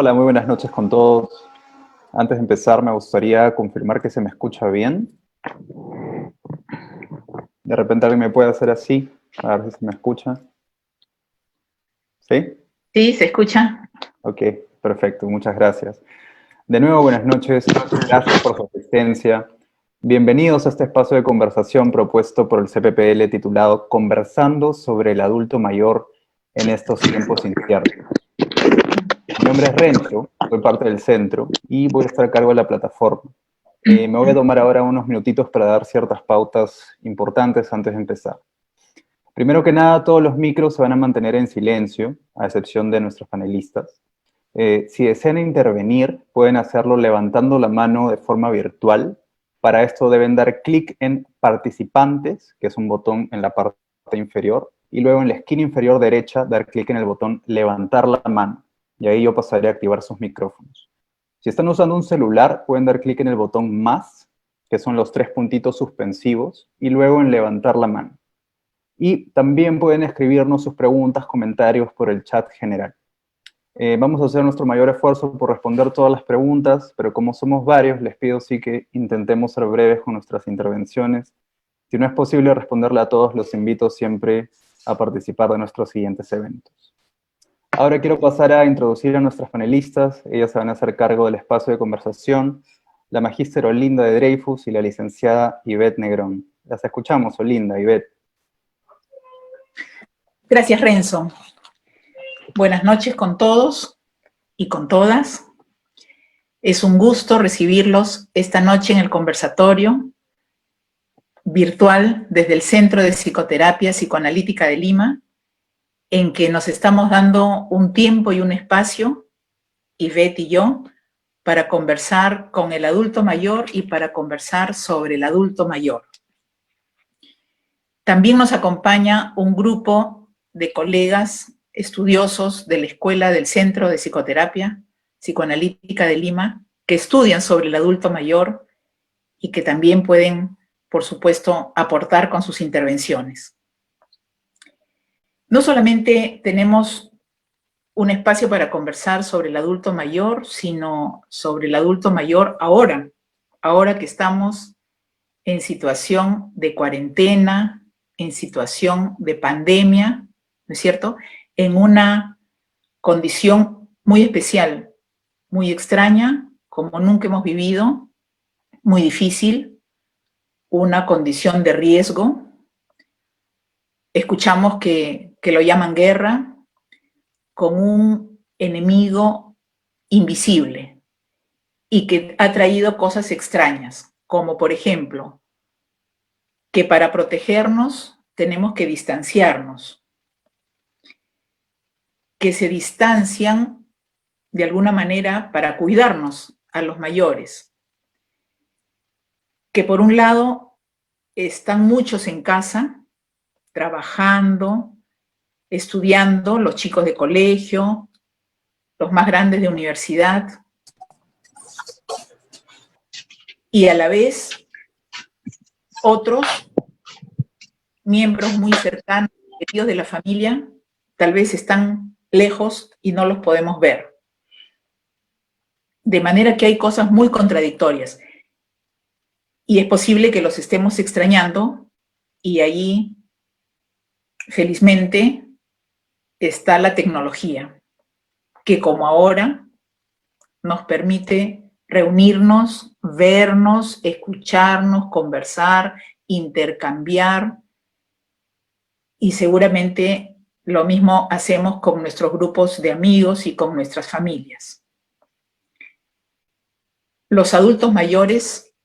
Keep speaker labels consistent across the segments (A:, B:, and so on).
A: Hola, muy buenas noches con todos. Antes de empezar, me gustaría confirmar que se me escucha bien. De repente alguien me puede hacer así, a ver si se me escucha. ¿Sí?
B: Sí, se escucha.
A: Ok, perfecto, muchas gracias. De nuevo, buenas noches. Gracias por su asistencia. Bienvenidos a este espacio de conversación propuesto por el CPPL titulado Conversando sobre el adulto mayor en estos tiempos inciertos. Mi nombre es Renzo, soy parte del centro y voy a estar a cargo de la plataforma. Me voy a tomar ahora unos minutitos para dar ciertas pautas importantes antes de empezar. Primero que nada, todos los micros se van a mantener en silencio, a excepción de nuestros panelistas. Si desean intervenir, pueden hacerlo levantando la mano de forma virtual. Para esto deben dar clic en Participantes, que es un botón en la parte inferior, y luego en la esquina inferior derecha dar clic en el botón Levantar la mano, y ahí yo pasaré a activar sus micrófonos. Si están usando un celular, pueden dar clic en el botón Más, que son los 3 puntitos suspensivos, y luego en Levantar la mano. Y también pueden escribirnos sus preguntas, comentarios por el chat general. Vamos a hacer nuestro mayor esfuerzo por responder todas las preguntas, pero como somos varios, les pido sí que intentemos ser breves con nuestras intervenciones. Si no es posible responderle a todos, los invito siempre a participar de nuestros siguientes eventos. Ahora quiero pasar a introducir a nuestras panelistas. Ellas se van a hacer cargo del espacio de conversación, la magíster Olinda de Dreyfus y la licenciada Ivette Negrón. Las escuchamos, Olinda, Ivette.
B: Gracias, Renzo. Buenas noches con todos y con todas. Es un gusto recibirlos esta noche en el conversatorio virtual desde el Centro de Psicoterapia Psicoanalítica de Lima, en que nos estamos dando un tiempo y un espacio, Ivette y yo, para conversar con el adulto mayor y para conversar sobre el adulto mayor. También nos acompaña un grupo de colegas estudiosos de la Escuela del Centro de Psicoterapia Psicoanalítica de Lima, que estudian sobre el adulto mayor y que también pueden, por supuesto, aportar con sus intervenciones. No solamente tenemos un espacio para conversar sobre el adulto mayor, sino sobre el adulto mayor ahora que estamos en situación de cuarentena, en situación de pandemia, ¿no es cierto?, en una condición muy especial, muy extraña, como nunca hemos vivido, muy difícil, una condición de riesgo. Escuchamos que lo llaman guerra, con un enemigo invisible y que ha traído cosas extrañas, como por ejemplo, que para protegernos tenemos que distanciarnos, que se distancian de alguna manera para cuidarnos a los mayores, que por un lado están muchos en casa, trabajando, estudiando, los chicos de colegio, los más grandes de universidad, y a la vez otros miembros muy cercanos, queridos de la familia, tal vez están lejos y no los podemos ver. De manera que hay cosas muy contradictorias. Y es posible que los estemos extrañando, y ahí, felizmente, está la tecnología, que como ahora nos permite reunirnos, vernos, escucharnos, conversar, intercambiar, y seguramente lo mismo hacemos con nuestros grupos de amigos y con nuestras familias. Los adultos mayores,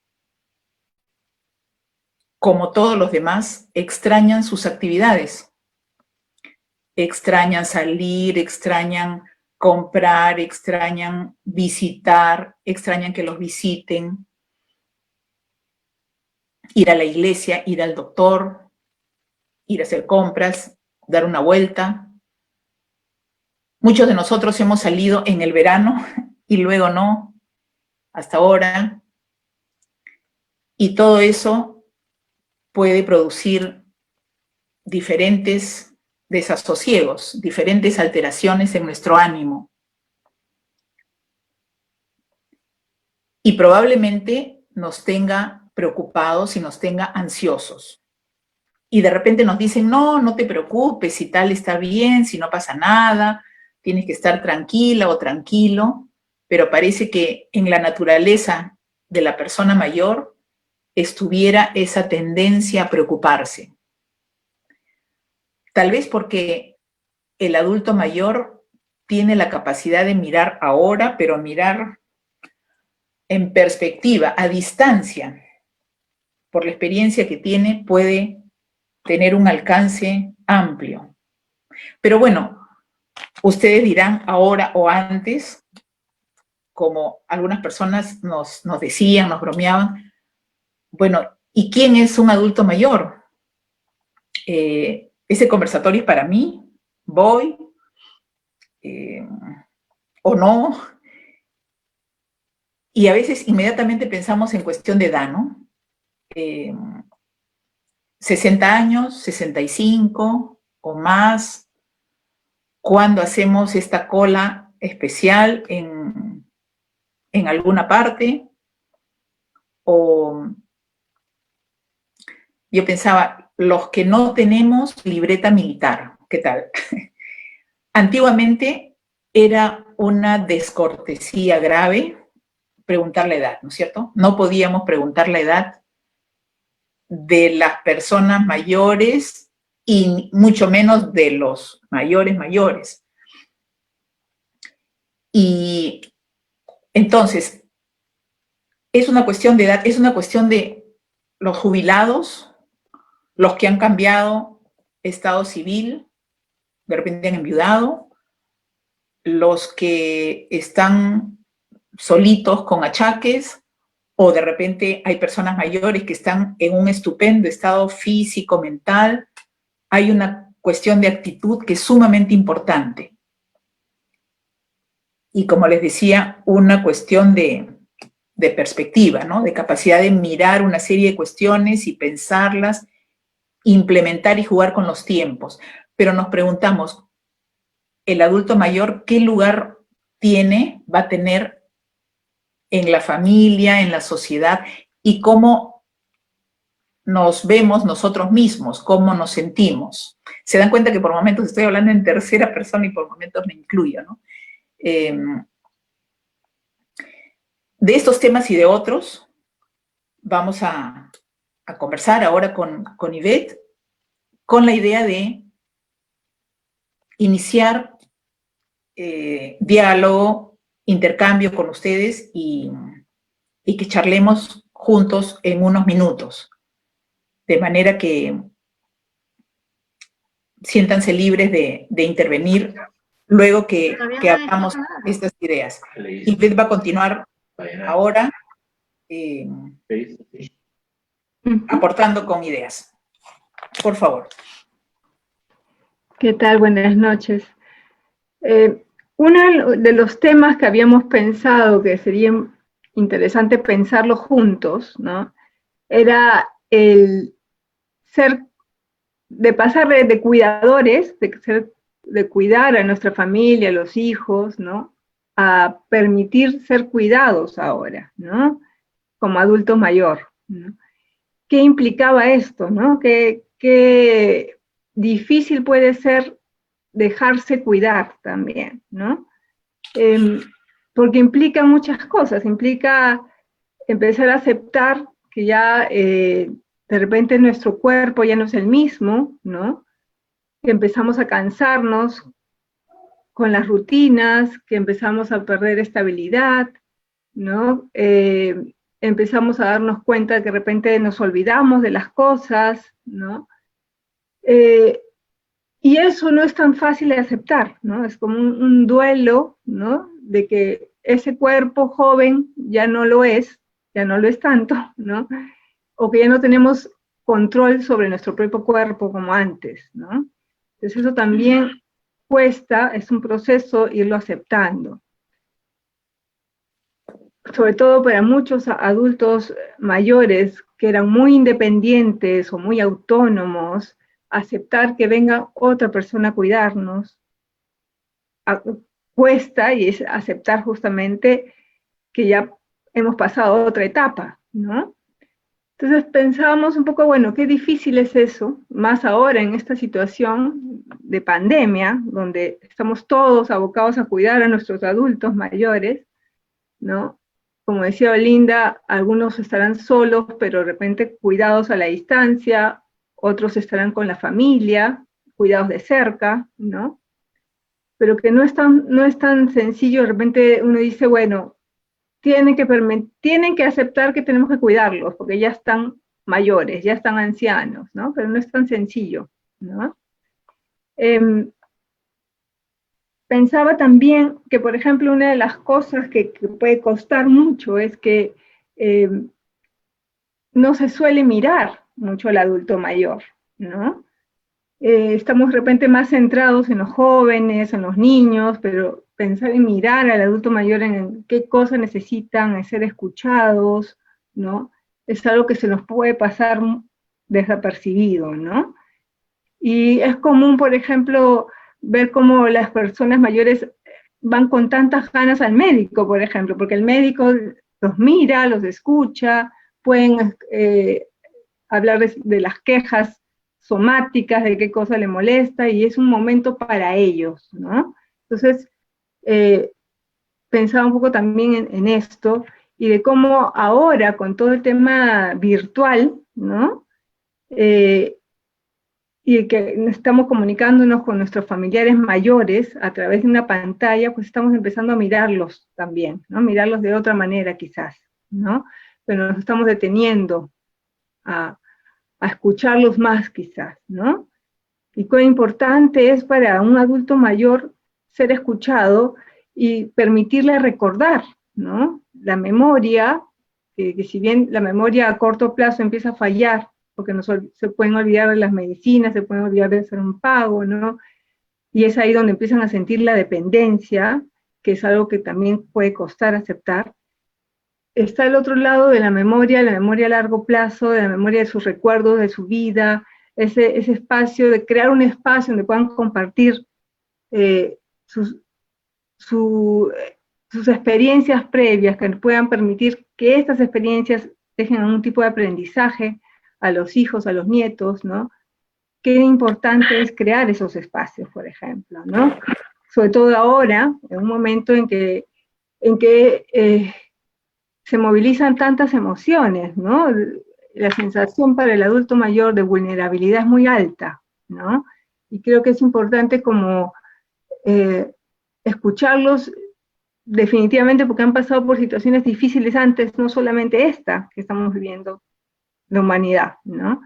B: como todos los demás, extrañan sus actividades. Extrañan salir, extrañan comprar, extrañan visitar, extrañan que los visiten, ir a la iglesia, ir al doctor, ir a hacer compras, dar una vuelta. Muchos de nosotros hemos salido en el verano y luego no, hasta ahora. Y todo eso puede producir diferentes desasosiegos, diferentes alteraciones en nuestro ánimo. y probablemente nos tenga preocupados y nos tenga ansiosos. Y de repente nos dicen, no, no te preocupes, si tal está bien, si no pasa nada, tienes que estar tranquila o tranquilo, pero parece que en la naturaleza de la persona mayor estuviera esa tendencia a preocuparse. Tal vez porque el adulto mayor tiene la capacidad de mirar ahora, pero mirar en perspectiva, a distancia. Por la experiencia que tiene, puede tener un alcance amplio. Pero bueno, ustedes dirán ahora o antes, como algunas personas nos decían, nos bromeaban, bueno, ¿y quién es un adulto mayor? Ese conversatorio es para mí, voy o no. Y a veces inmediatamente pensamos en cuestión de edad, ¿no? 60 años, 65 o más, cuando hacemos esta cola especial en alguna parte, o yo pensaba, los que no tenemos libreta militar, ¿qué tal? Antiguamente era una descortesía grave preguntar la edad, ¿no es cierto? No podíamos preguntar la edad de las personas mayores y mucho menos de los mayores. Y entonces, es una cuestión de edad, es una cuestión de los jubilados, los que han cambiado estado civil, de repente han enviudado, los que están solitos con achaques, o de repente hay personas mayores que están en un estupendo estado físico, mental. Hay una cuestión de actitud que es sumamente importante. Y como les decía, una cuestión de perspectiva, ¿no? De capacidad de mirar una serie de cuestiones y pensarlas, implementar y jugar con los tiempos. Pero nos preguntamos, ¿el adulto mayor qué lugar va a tener en la familia, en la sociedad, y cómo nos vemos nosotros mismos, cómo nos sentimos? Se dan cuenta que por momentos estoy hablando en tercera persona y por momentos me incluyo, ¿no? De estos temas y de otros vamos a conversar ahora con Ivette, con la idea de iniciar diálogo, intercambio con ustedes y que charlemos juntos en unos minutos, de manera que siéntanse libres de intervenir luego que hagamos estas ideas. Ivette va a continuar ahora aportando con ideas. Por favor.
C: ¿Qué tal? Buenas noches. Uno de los temas que habíamos pensado que sería interesante pensarlo juntos, ¿no? Era el de pasar de cuidadores, de cuidar a nuestra familia, a los hijos, ¿no? A permitir ser cuidados ahora, ¿no? Como adulto mayor, ¿no? ¿Qué implicaba esto, no? ¿Qué difícil puede ser dejarse cuidar también, ¿no? Porque implica muchas cosas, implica empezar a aceptar que ya de repente nuestro cuerpo ya no es el mismo, ¿no? Que empezamos a cansarnos con las rutinas, que empezamos a perder estabilidad, ¿no? Empezamos a darnos cuenta de que de repente nos olvidamos de las cosas, ¿no? Y eso no es tan fácil de aceptar, ¿no? Es como un duelo, ¿no? De que ese cuerpo joven ya no lo es tanto, ¿no? O que ya no tenemos control sobre nuestro propio cuerpo como antes, ¿no? Entonces eso también cuesta, es un proceso irlo aceptando. Sobre todo para muchos adultos mayores que eran muy independientes o muy autónomos, aceptar que venga otra persona a cuidarnos cuesta, y es aceptar justamente que ya hemos pasado a otra etapa, ¿no? Entonces pensábamos un poco, bueno, qué difícil es eso, más ahora en esta situación de pandemia, donde estamos todos abocados a cuidar a nuestros adultos mayores, ¿no? Como decía Olinda, algunos estarán solos, pero de repente cuidados a la distancia, otros estarán con la familia, cuidados de cerca, ¿no? Pero que no es tan sencillo, de repente uno dice, bueno, tienen que aceptar que tenemos que cuidarlos, porque ya están mayores, ya están ancianos, ¿no? Pero no es tan sencillo, ¿no? Pensaba también que, por ejemplo, una de las cosas que puede costar mucho es que no se suele mirar mucho al adulto mayor, ¿no? Estamos de repente más centrados en los jóvenes, en los niños, pero pensar en mirar al adulto mayor en qué cosas necesitan, en ser escuchados, ¿no? Es algo que se nos puede pasar desapercibido, ¿no? Y es común, por ejemplo, ver cómo las personas mayores van con tantas ganas al médico, por ejemplo, porque el médico los mira, los escucha, pueden hablar de las quejas somáticas, de qué cosa le molesta, y es un momento para ellos, ¿no? Entonces, pensaba un poco también en esto, y de cómo ahora, con todo el tema virtual, ¿no? Y que estamos comunicándonos con nuestros familiares mayores a través de una pantalla, pues estamos empezando a mirarlos también, ¿no? Mirarlos de otra manera quizás, ¿no? Pero nos estamos deteniendo a escucharlos más quizás, ¿no? Y cuán importante es para un adulto mayor ser escuchado y permitirle recordar, ¿no? La memoria, que si bien la memoria a corto plazo empieza a fallar, porque se pueden olvidar de las medicinas, se pueden olvidar de hacer un pago, ¿no? Y es ahí donde empiezan a sentir la dependencia, que es algo que también puede costar aceptar. Está el otro lado de la memoria a largo plazo, de la memoria de sus recuerdos, de su vida, ese espacio, de crear un espacio donde puedan compartir sus experiencias previas, que puedan permitir que estas experiencias dejen algún tipo de aprendizaje a los hijos, a los nietos, ¿no? Qué importante es crear esos espacios, por ejemplo, ¿no? Sobre todo ahora, en un momento en que se movilizan tantas emociones, ¿no? La sensación para el adulto mayor de vulnerabilidad es muy alta, ¿no? Y creo que es importante como escucharlos definitivamente porque han pasado por situaciones difíciles antes, no solamente esta que estamos viviendo, la humanidad, ¿no?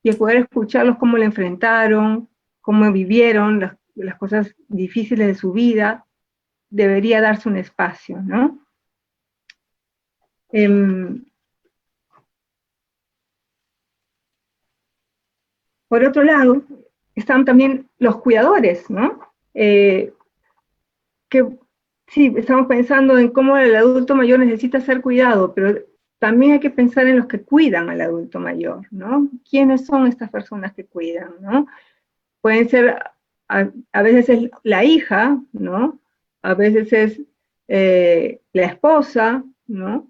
C: Y el poder escucharlos cómo la enfrentaron, cómo vivieron las cosas difíciles de su vida, debería darse un espacio, ¿no? Por otro lado, están también los cuidadores, ¿no? Que sí, estamos pensando en cómo el adulto mayor necesita ser cuidado, pero también hay que pensar en los que cuidan al adulto mayor, ¿no? ¿Quiénes son estas personas que cuidan, no? Pueden ser, a veces es la hija, ¿no? A veces es la esposa, ¿no?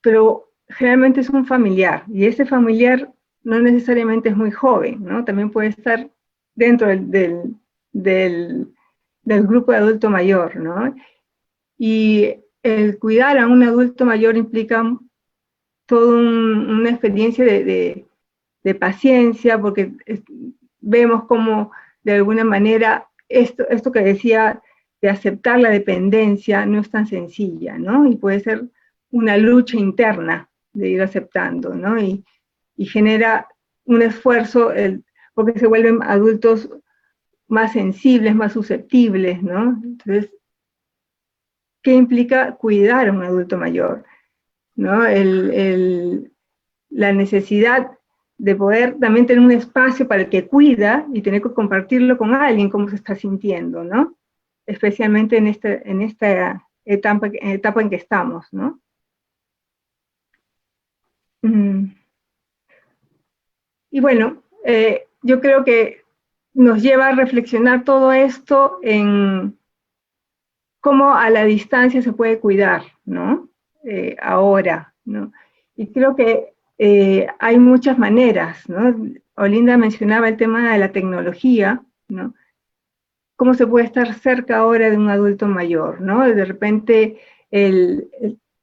C: Pero generalmente es un familiar, y ese familiar no necesariamente es muy joven, ¿no? También puede estar dentro del grupo de adulto mayor, ¿no? Y el cuidar a un adulto mayor implica toda una experiencia de paciencia, porque vemos como de alguna manera esto que decía de aceptar la dependencia no es tan sencilla, ¿no? Y puede ser una lucha interna de ir aceptando, ¿no? Y genera un esfuerzo, porque se vuelven adultos más sensibles, más susceptibles, ¿no? Entonces, ¿qué implica cuidar a un adulto mayor? ¿No? La necesidad de poder también tener un espacio para el que cuida y tener que compartirlo con alguien, cómo se está sintiendo, ¿no? Especialmente en esta etapa en que estamos, ¿no? Y bueno, yo creo que nos lleva a reflexionar todo esto en cómo a la distancia se puede cuidar, ¿no? Ahora, ¿no? Y creo que hay muchas maneras, ¿no? Olinda mencionaba el tema de la tecnología, ¿no? Cómo se puede estar cerca ahora de un adulto mayor, ¿no? De repente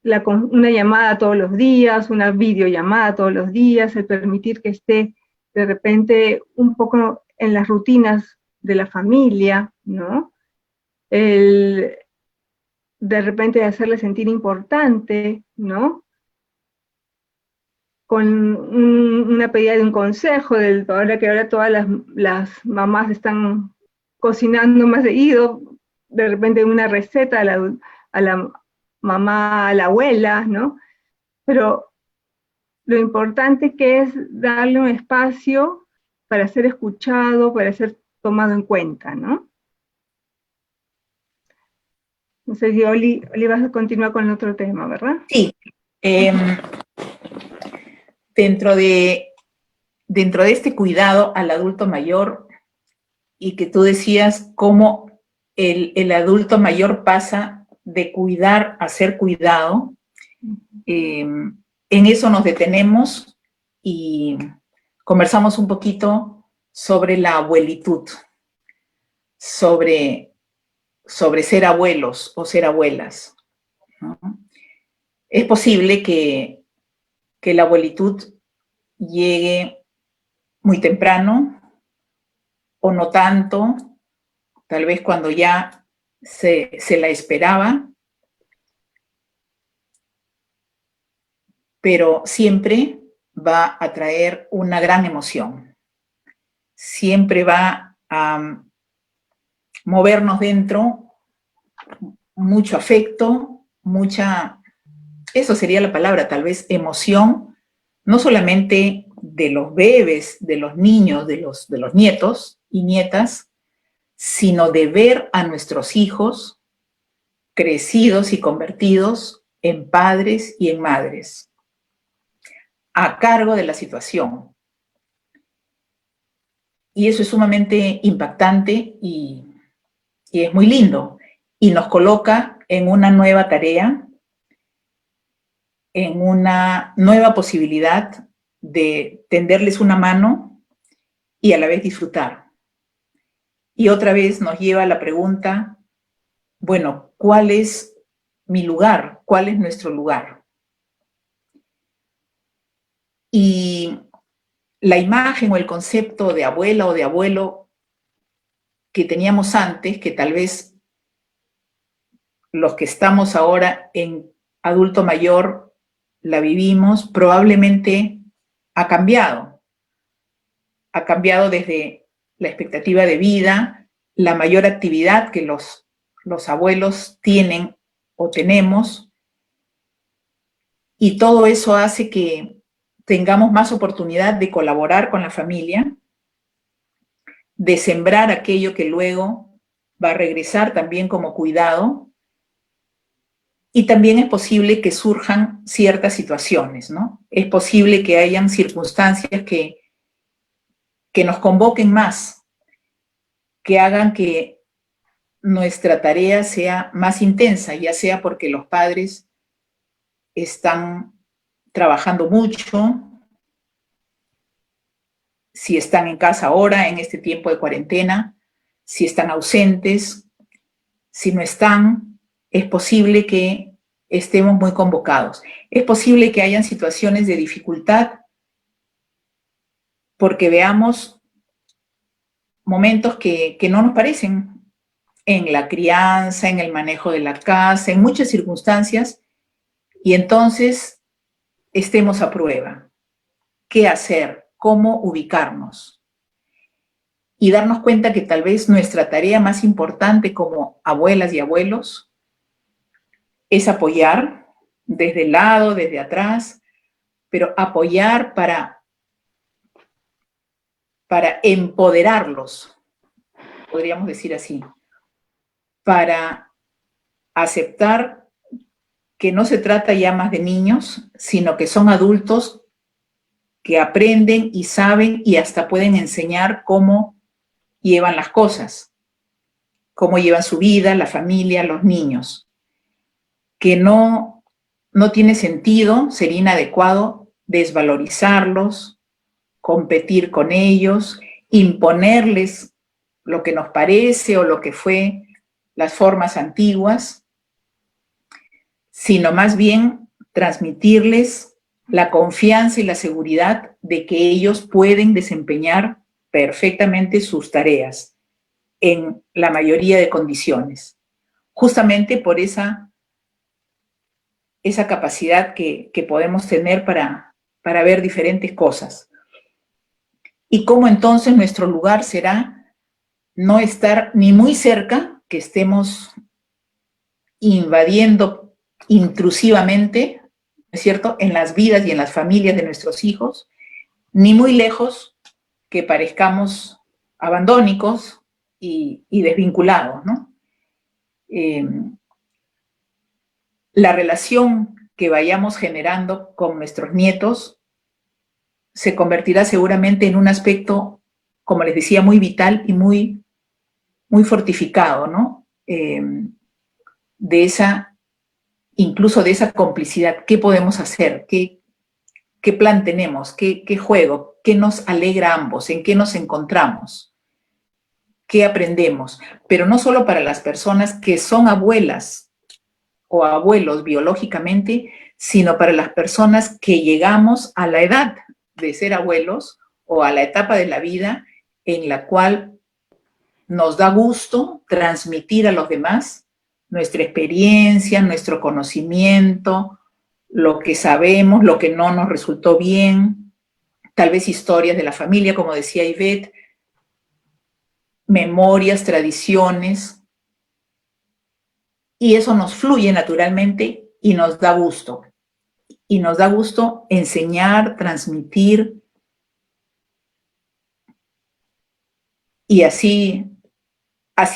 C: una llamada todos los días, una videollamada todos los días, el permitir que esté de repente un poco en las rutinas de la familia, ¿no? De repente hacerle sentir importante, ¿no? Con una pedida de un consejo, ahora que ahora todas las mamás están cocinando más seguido, de repente una receta a la mamá, a la abuela, ¿no? Pero lo importante que es darle un espacio para ser escuchado, para ser tomado en cuenta, ¿no? No sé si Oli vas a continuar con el otro tema, ¿verdad?
B: Sí. Dentro de este cuidado al adulto mayor, y que tú decías cómo el adulto mayor pasa de cuidar a ser cuidado, en eso nos detenemos y conversamos un poquito sobre la abuelitud, sobre ser abuelos o ser abuelas, ¿no? Es posible que la abuelitud llegue muy temprano o no tanto, tal vez cuando ya se la esperaba, pero siempre va a traer una gran emoción, siempre va a movernos dentro mucho afecto, eso sería la palabra, tal vez emoción, no solamente de los bebés, de los niños, de los nietos y nietas, sino de ver a nuestros hijos crecidos y convertidos en padres y en madres, a cargo de la situación. Y eso es sumamente impactante y es muy lindo. Y nos coloca en una nueva tarea, en una nueva posibilidad de tenderles una mano y a la vez disfrutar. Y otra vez nos lleva a la pregunta, bueno, ¿cuál es mi lugar? ¿Cuál es nuestro lugar? Y la imagen o el concepto de abuela o de abuelo que teníamos antes, que tal vez los que estamos ahora en adulto mayor la vivimos, probablemente ha cambiado. Ha cambiado desde la expectativa de vida, la mayor actividad que los abuelos tienen o tenemos, y todo eso hace que tengamos más oportunidad de colaborar con la familia, de sembrar aquello que luego va a regresar también como cuidado, y también es posible que surjan ciertas situaciones, ¿no? Es posible que hayan circunstancias que nos convoquen más, que hagan que nuestra tarea sea más intensa, ya sea porque los padres están trabajando mucho, si están en casa ahora, en este tiempo de cuarentena, si están ausentes, si no están, es posible que estemos muy convocados. Es posible que hayan situaciones de dificultad porque veamos momentos que no nos parecen en la crianza, en el manejo de la casa, en muchas circunstancias, y entonces estemos a prueba. ¿Qué hacer? ¿Cómo ubicarnos? Y darnos cuenta que tal vez nuestra tarea más importante como abuelas y abuelos es apoyar desde el lado, desde atrás, pero apoyar para empoderarlos, podríamos decir así, para aceptar que no se trata ya más de niños, sino que son adultos que aprenden y saben y hasta pueden enseñar cómo llevan las cosas, cómo llevan su vida, la familia, los niños, que no tiene sentido, sería inadecuado desvalorizarlos, competir con ellos, imponerles lo que nos parece o lo que fue las formas antiguas, sino más bien transmitirles la confianza y la seguridad de que ellos pueden desempeñar perfectamente sus tareas en la mayoría de condiciones, justamente por esa capacidad que podemos tener para ver diferentes cosas. Y cómo entonces nuestro lugar será no estar ni muy cerca, que estemos invadiendo intrusivamente, ¿no es cierto?, en las vidas y en las familias de nuestros hijos, ni muy lejos, que parezcamos abandónicos y desvinculados, ¿no? La relación que vayamos generando con nuestros nietos se convertirá seguramente en un aspecto, como les decía, muy vital y muy fortificado, ¿no? Incluso de esa complicidad. ¿Qué podemos hacer? ¿Qué plan tenemos? ¿Qué juego? ¿Qué nos alegra a ambos? ¿En qué nos encontramos? ¿Qué aprendemos? Pero no solo para las personas que son abuelas o abuelos biológicamente, sino para las personas que llegamos a la edad de ser abuelos o a la etapa de la vida en la cual nos da gusto transmitir a los demás nuestra experiencia, nuestro conocimiento, lo que sabemos, lo que no nos resultó bien, tal vez historias de la familia, como decía Ivette, memorias, tradiciones, y eso nos fluye naturalmente y nos da gusto. Y nos da gusto enseñar, transmitir, y así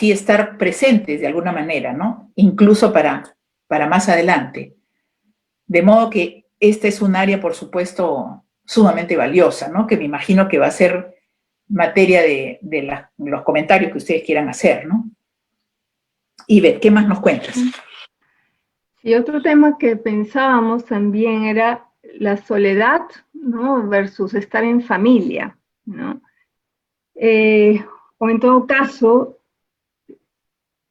B: estar presentes de alguna manera, ¿no? Incluso para más adelante. De modo que esta es un área, por supuesto, sumamente valiosa, ¿no? Que me imagino que va a ser materia de los comentarios que ustedes quieran hacer, ¿no? Ivette, ¿qué más nos cuentas?
C: Y otro tema que pensábamos también era la soledad, ¿no? Versus estar en familia, ¿no? O en todo caso,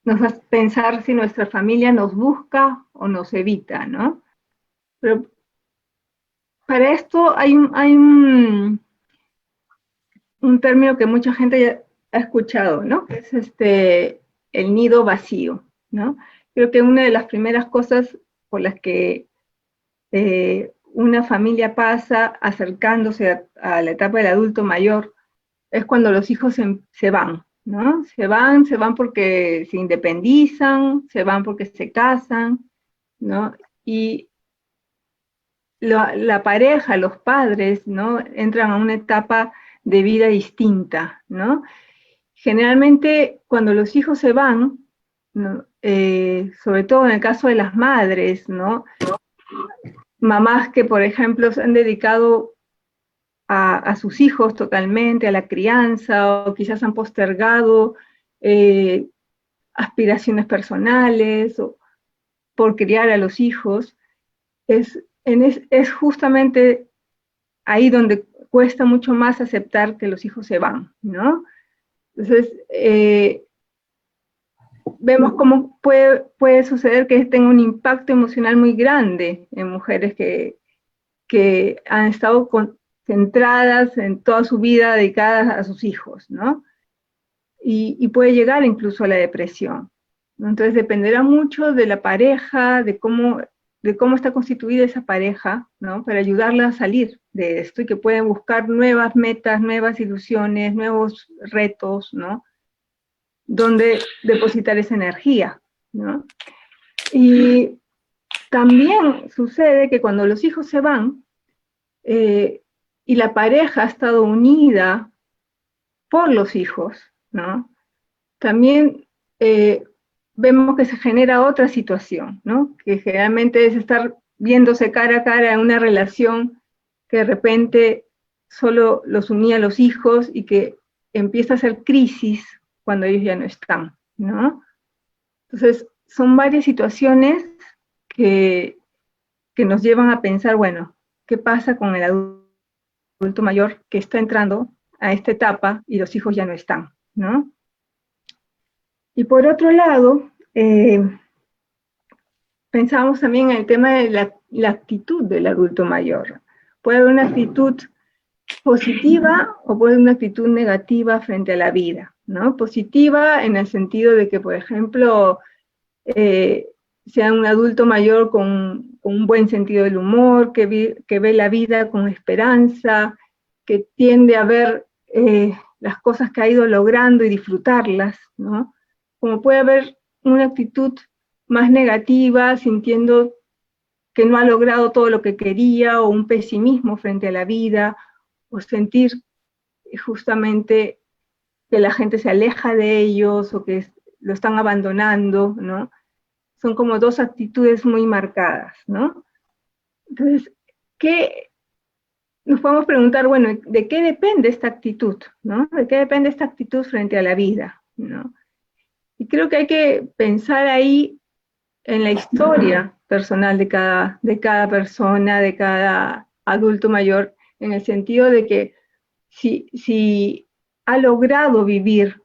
C: nos hace pensar si nuestra familia nos busca o nos evita, ¿no? Pero para esto hay un término que mucha gente ya ha escuchado, ¿no? Que es el nido vacío, ¿no? Creo que una de las primeras cosas por las que una familia pasa acercándose a la etapa del adulto mayor es cuando los hijos se van, ¿no? Se van porque se independizan, se van porque se casan, ¿no? Y la pareja, los padres, ¿no? Entran a una etapa de vida distinta, ¿no? Generalmente cuando los hijos se van, ¿no? Sobre todo en el caso de las madres, ¿no? Mamás que, por ejemplo, se han dedicado a sus hijos totalmente, a la crianza, o quizás han postergado aspiraciones personales o por criar a los hijos, es justamente ahí donde cuesta mucho más aceptar que los hijos se van, ¿no? Entonces, vemos cómo puede suceder que tenga un impacto emocional muy grande en mujeres que han estado centradas en toda su vida dedicadas a sus hijos, ¿no? Y puede llegar incluso a la depresión, ¿no? Entonces dependerá mucho de la pareja, de cómo está constituida esa pareja, ¿no? Para ayudarla a salir de esto y que pueden buscar nuevas metas, nuevas ilusiones, nuevos retos, ¿no? Donde depositar esa energía, ¿no? Y también sucede que cuando los hijos se van y la pareja ha estado unida por los hijos, ¿no? También vemos que se genera otra situación, ¿no? Que generalmente es estar viéndose cara a cara en una relación que de repente solo los unía a los hijos y que empieza a ser crisis cuando ellos ya no están, ¿no? Entonces, son varias situaciones que nos llevan a pensar, bueno, ¿qué pasa con el adulto mayor que está entrando a esta etapa y los hijos ya no están, ¿no? Y por otro lado, pensamos también en el tema de la actitud del adulto mayor. Puede haber una actitud positiva o puede haber una actitud negativa frente a la vida, ¿no? Positiva en el sentido de que, por ejemplo, sea un adulto mayor con un buen sentido del humor, que ve la vida con esperanza, que tiende a ver las cosas que ha ido logrando y disfrutarlas, ¿no? Como puede haber una actitud más negativa, sintiendo que no ha logrado todo lo que quería, o un pesimismo frente a la vida, o sentir justamente que la gente se aleja de ellos, o que lo están abandonando, ¿no? Son como dos actitudes muy marcadas, ¿no? Entonces, nos podemos preguntar, bueno, ¿de qué depende esta actitud, ¿no? ¿De qué depende esta actitud frente a la vida, ¿no? Y creo que hay que pensar ahí en la historia personal de cada persona, de cada adulto mayor, en el sentido de que si ha logrado vivir,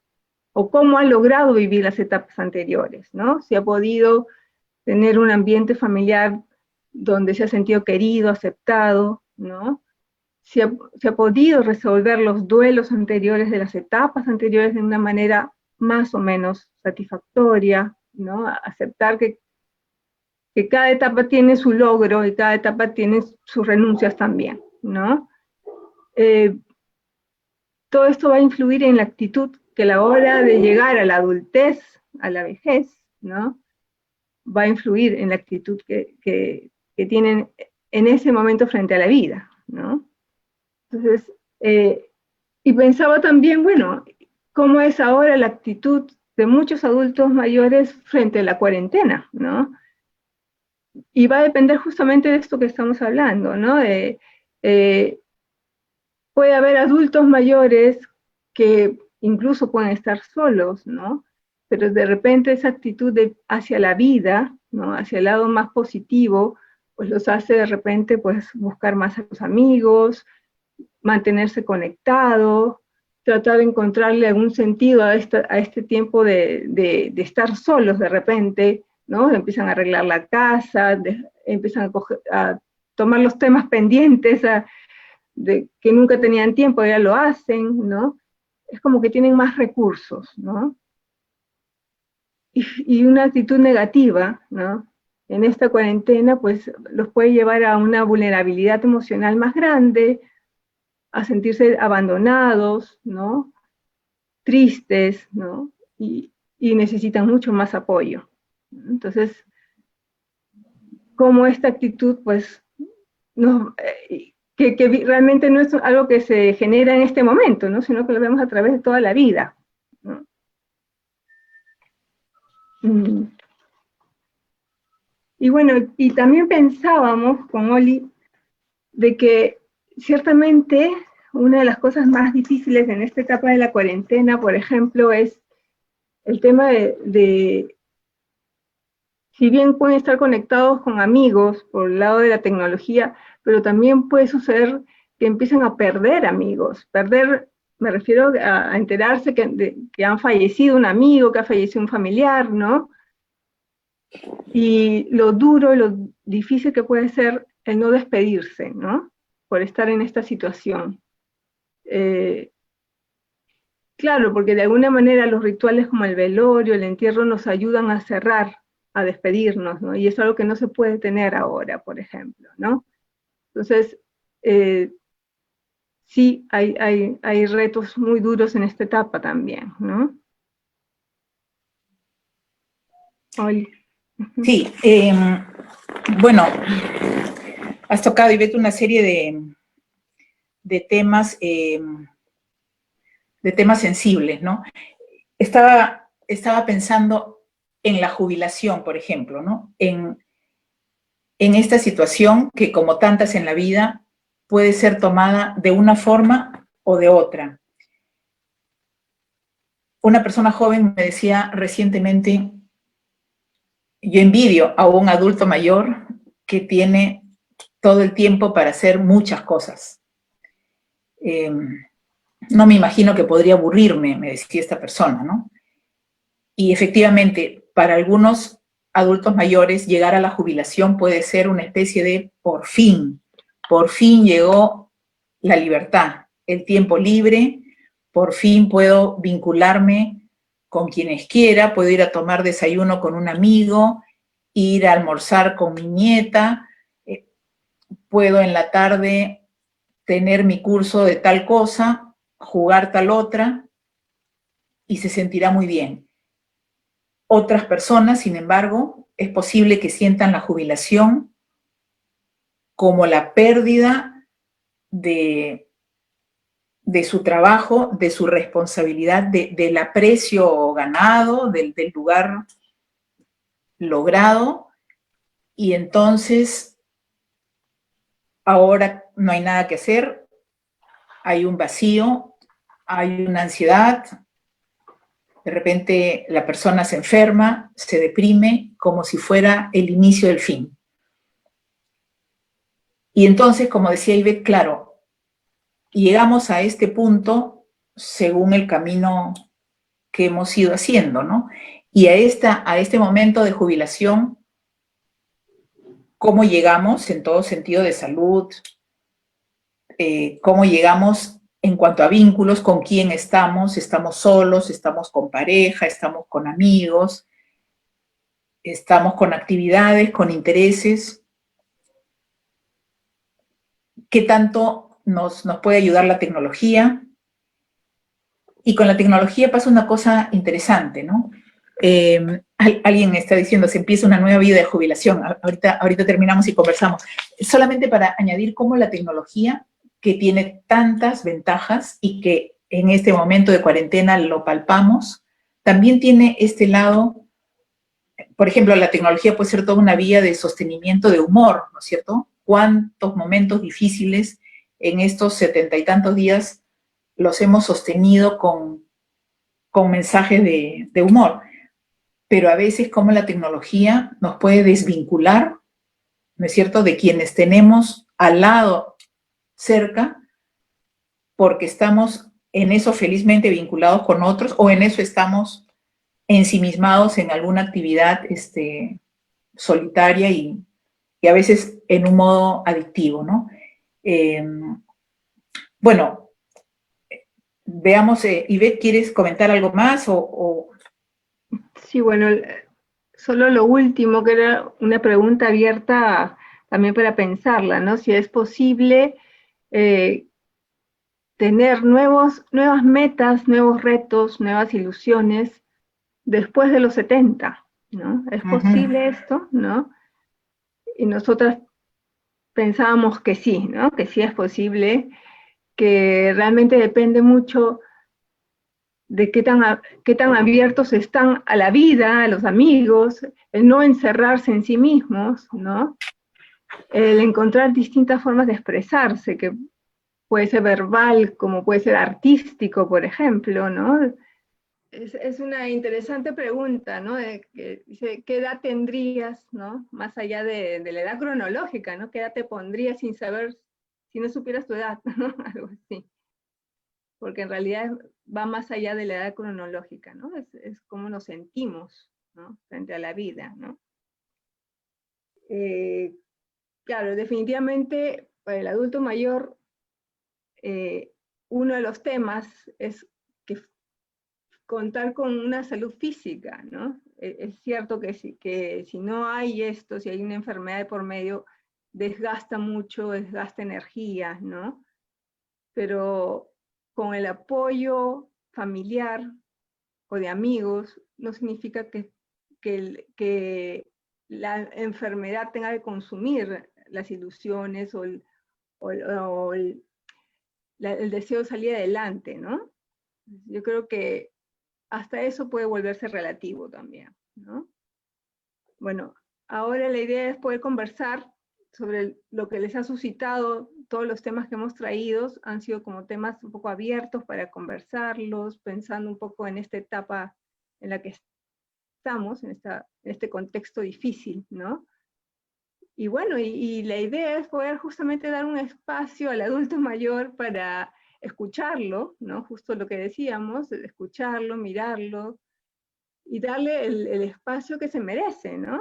C: o cómo ha logrado vivir las etapas anteriores, ¿no? Si ha podido tener un ambiente familiar donde se ha sentido querido, aceptado, ¿no? Si ha podido resolver los duelos anteriores de las etapas anteriores de una manera más o menos satisfactoria, ¿no? Aceptar que cada etapa tiene su logro y cada etapa tiene sus renuncias también, ¿no? Todo esto va a influir en la actitud que a la hora de llegar a la adultez, a la vejez, ¿no? Va a influir en la actitud que tienen en ese momento frente a la vida, ¿no? Entonces, y pensaba también, bueno, ¿cómo es ahora la actitud de muchos adultos mayores frente a la cuarentena, ¿no? Y va a depender justamente de esto que estamos hablando, ¿no? Puede haber adultos mayores que incluso pueden estar solos, ¿no? Pero de repente esa actitud hacia la vida, ¿no? Hacia el lado más positivo, pues los hace de repente pues buscar más a los amigos, mantenerse conectado, tratar de encontrarle algún sentido a este tiempo de estar solos de repente, ¿no? Empiezan a arreglar la casa, empiezan a tomar los temas pendientes, que nunca tenían tiempo, ya lo hacen, ¿no? Es como que tienen más recursos, ¿no? Y una actitud negativa, ¿no? En esta cuarentena, pues los puede llevar a una vulnerabilidad emocional más grande, a sentirse abandonados, ¿no? Tristes, ¿no? Y necesitan mucho más apoyo. Entonces, como esta actitud, pues, no, que realmente no es algo que se genera en este momento, ¿no? Sino que lo vemos a través de toda la vida, ¿no? Y bueno, y también pensábamos con Oli de que ciertamente una de las cosas más difíciles en esta etapa de la cuarentena, por ejemplo, es el tema de si bien pueden estar conectados con amigos por el lado de la tecnología, pero también puede suceder que empiezan a perder amigos. Perder, me refiero a enterarse que han fallecido un amigo, que ha fallecido un familiar, ¿no? Y lo duro, lo difícil que puede ser el no despedirse, ¿no? Por estar en esta situación. Claro, porque de alguna manera los rituales como el velorio, el entierro, nos ayudan a cerrar, a despedirnos, ¿no? Y es algo que no se puede tener ahora, por ejemplo, ¿no? Entonces, sí, hay retos muy duros en esta etapa también, ¿no? Oli.
B: Sí, bueno, has tocado, Ivette, una serie de temas sensibles, ¿no? Estaba pensando en la jubilación, por ejemplo, ¿no? En esta situación que, como tantas en la vida, puede ser tomada de una forma o de otra. Una persona joven me decía recientemente, yo envidio a un adulto mayor que tiene todo el tiempo para hacer muchas cosas. No me imagino que podría aburrirme, me decía esta persona, ¿no? Y efectivamente, para algunos adultos mayores, llegar a la jubilación puede ser una especie de por fin llegó la libertad, el tiempo libre, por fin puedo vincularme con quienes quiera, puedo ir a tomar desayuno con un amigo, ir a almorzar con mi nieta, puedo en la tarde tener mi curso de tal cosa, jugar tal otra, y se sentirá muy bien. Otras personas, sin embargo, es posible que sientan la jubilación como la pérdida de su trabajo, de su responsabilidad, del aprecio ganado, del lugar logrado, y entonces ahora no hay nada que hacer, hay un vacío, hay una ansiedad, de repente la persona se enferma, se deprime como si fuera el inicio del fin. Y entonces, como decía Ivette, claro, llegamos a este punto según el camino que hemos ido haciendo, ¿no? Y a este momento de jubilación, ¿cómo llegamos en todo sentido de salud? ¿Cómo llegamos en cuanto a vínculos? ¿Con quién estamos? ¿Estamos solos? ¿Estamos con pareja? ¿Estamos con amigos? ¿Estamos con actividades, con intereses? ¿Qué tanto nos puede ayudar la tecnología? Y con la tecnología pasa una cosa interesante, ¿no? Alguien está diciendo, se empieza una nueva vida de jubilación. Ahorita terminamos y conversamos. Solamente para añadir cómo la tecnología, que tiene tantas ventajas y que en este momento de cuarentena lo palpamos, también tiene este lado. Por ejemplo, la tecnología puede ser toda una vía de sostenimiento de humor, ¿no es cierto? ¿Cuántos momentos difíciles en estos 70 y tantos días los hemos sostenido con mensajes de humor? Pero a veces como la tecnología nos puede desvincular, ¿no es cierto?, de quienes tenemos al lado, cerca, porque estamos en eso felizmente vinculados con otros, o en eso estamos ensimismados en alguna actividad solitaria y a veces en un modo adictivo, ¿no? Bueno, veamos, Ivette, ¿quieres comentar algo más?
C: Sí, bueno, solo lo último, que era una pregunta abierta también para pensarla, ¿no? Si es posible tener nuevas metas, nuevos retos, nuevas ilusiones después de los 70, ¿no? ¿Es posible esto, no? Y nosotras pensábamos que sí, ¿no? Que sí es posible, que realmente depende mucho de qué tan abiertos están a la vida, a los amigos, el no encerrarse en sí mismos, ¿no? El encontrar distintas formas de expresarse, que puede ser verbal, como puede ser artístico, por ejemplo, ¿no? Es una interesante pregunta, ¿no? Dice, ¿qué edad tendrías, ¿no? Más allá de la edad cronológica, ¿no? ¿Qué edad te pondrías sin saber, si no supieras tu edad, ¿no? Algo así. Porque en realidad va más allá de la edad cronológica, ¿no? Es cómo nos sentimos, ¿no? Frente a la vida, ¿no? Claro, definitivamente para el adulto mayor, uno de los temas es que contar con una salud física, ¿no? Es cierto que si no hay esto, si hay una enfermedad de por medio, desgasta mucho, desgasta energía, ¿no? Pero con el apoyo familiar o de amigos, no significa que la enfermedad tenga que consumir las ilusiones o el deseo de salir adelante, ¿no? Yo creo que hasta eso puede volverse relativo también, ¿no? Bueno, ahora la idea es poder conversar sobre lo que les ha suscitado todos los temas que hemos traído. Han sido como temas un poco abiertos para conversarlos, pensando un poco en esta etapa en la que estamos, en este contexto difícil, ¿no? Y bueno, y la idea es poder justamente dar un espacio al adulto mayor para escucharlo, ¿no? Justo lo que decíamos, escucharlo, mirarlo, y darle el espacio que se merece, ¿no?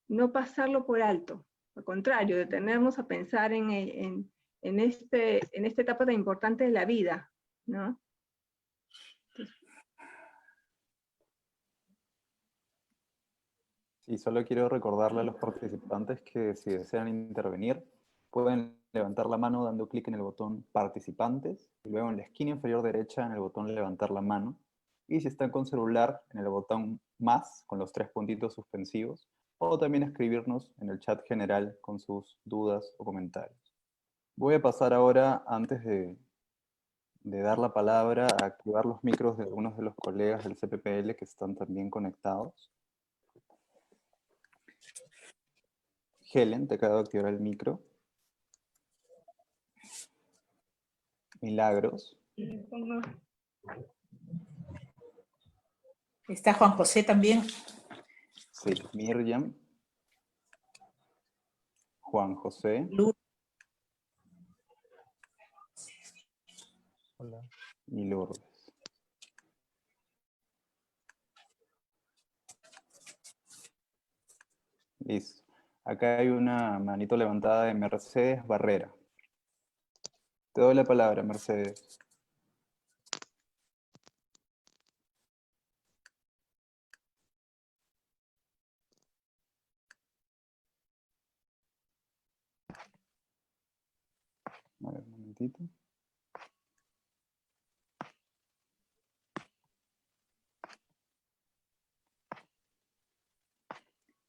C: No pasarlo por alto. Al contrario, detenernos a pensar en esta etapa tan importante de la vida, ¿no?
A: Y solo quiero recordarle a los participantes que si desean intervenir, pueden levantar la mano dando clic en el botón Participantes, y luego en la esquina inferior derecha en el botón Levantar la mano, y si están con celular, en el botón Más, con los 3 puntitos suspensivos, o también escribirnos en el chat general con sus dudas o comentarios. Voy a pasar ahora, antes de dar la palabra, a activar los micros de algunos de los colegas del CPPL que están también conectados. Helen, te acabo de activar el micro. Milagros.
B: Está Juan José también.
A: Sí, Miriam. Juan José.
D: Hola.
A: Y Lourdes. Listo. Acá hay una manito levantada de Mercedes Barrera. Te doy la palabra, Mercedes. A ver, un momentito.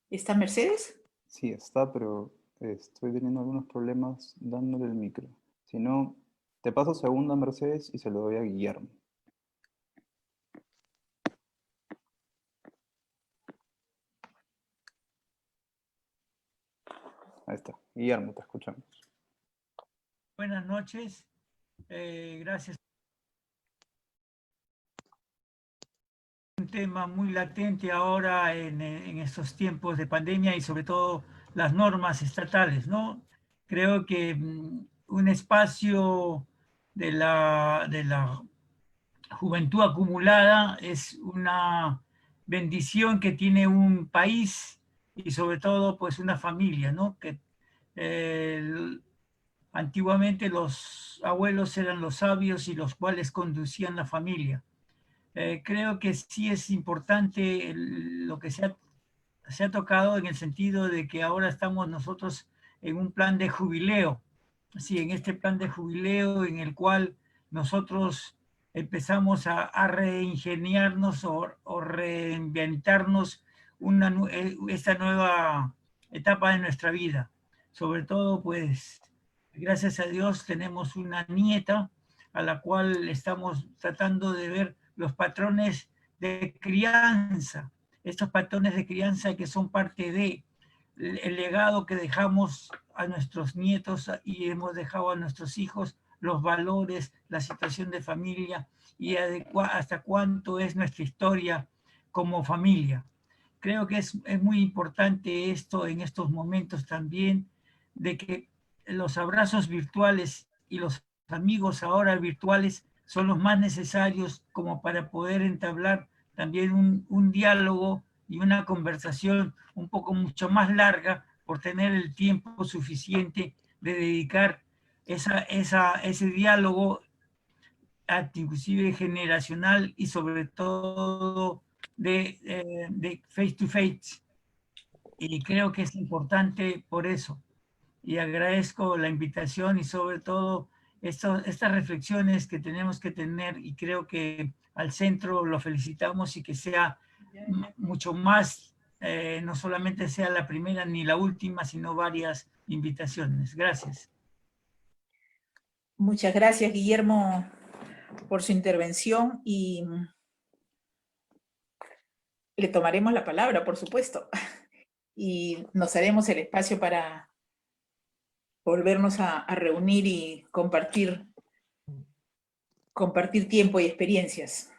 B: ¿Está Mercedes?
A: Sí, está, pero estoy teniendo algunos problemas dándole el micro. Si no, te paso segunda, Mercedes, y se lo doy a Guillermo. Ahí está. Guillermo, te escuchamos.
E: Buenas noches. Gracias. Un tema muy latente ahora en estos tiempos de pandemia y sobre todo las normas estatales, ¿no? Creo que un espacio de la juventud acumulada es una bendición que tiene un país y sobre todo pues una familia, ¿no? Que antiguamente los abuelos eran los sabios y los cuales conducían la familia. Creo que sí es importante lo que se ha tocado en el sentido de que ahora estamos nosotros en un plan de jubileo. Sí, en este plan de jubileo en el cual nosotros empezamos a reingeniarnos o reinventarnos esta nueva etapa de nuestra vida. Sobre todo, pues, gracias a Dios tenemos una nieta a la cual estamos tratando de ver los patrones de crianza, estos patrones de crianza que son parte de el legado que dejamos a nuestros nietos y hemos dejado a nuestros hijos, los valores, la situación de familia y hasta cuánto es nuestra historia como familia. Creo que es muy importante esto en estos momentos también, de que los abrazos virtuales y los amigos ahora virtuales son los más necesarios como para poder entablar también un diálogo y una conversación un poco mucho más larga por tener el tiempo suficiente de dedicar ese diálogo inclusive generacional y sobre todo de face to face. Y creo que es importante por eso. Y agradezco la invitación y sobre todo estas reflexiones que tenemos que tener y creo que al centro lo felicitamos y que sea mucho más, no solamente sea la primera ni la última, sino varias invitaciones. Gracias.
B: Muchas gracias, Guillermo, por su intervención y le tomaremos la palabra, por supuesto, y nos haremos el espacio para volvernos a reunir y compartir tiempo y experiencias.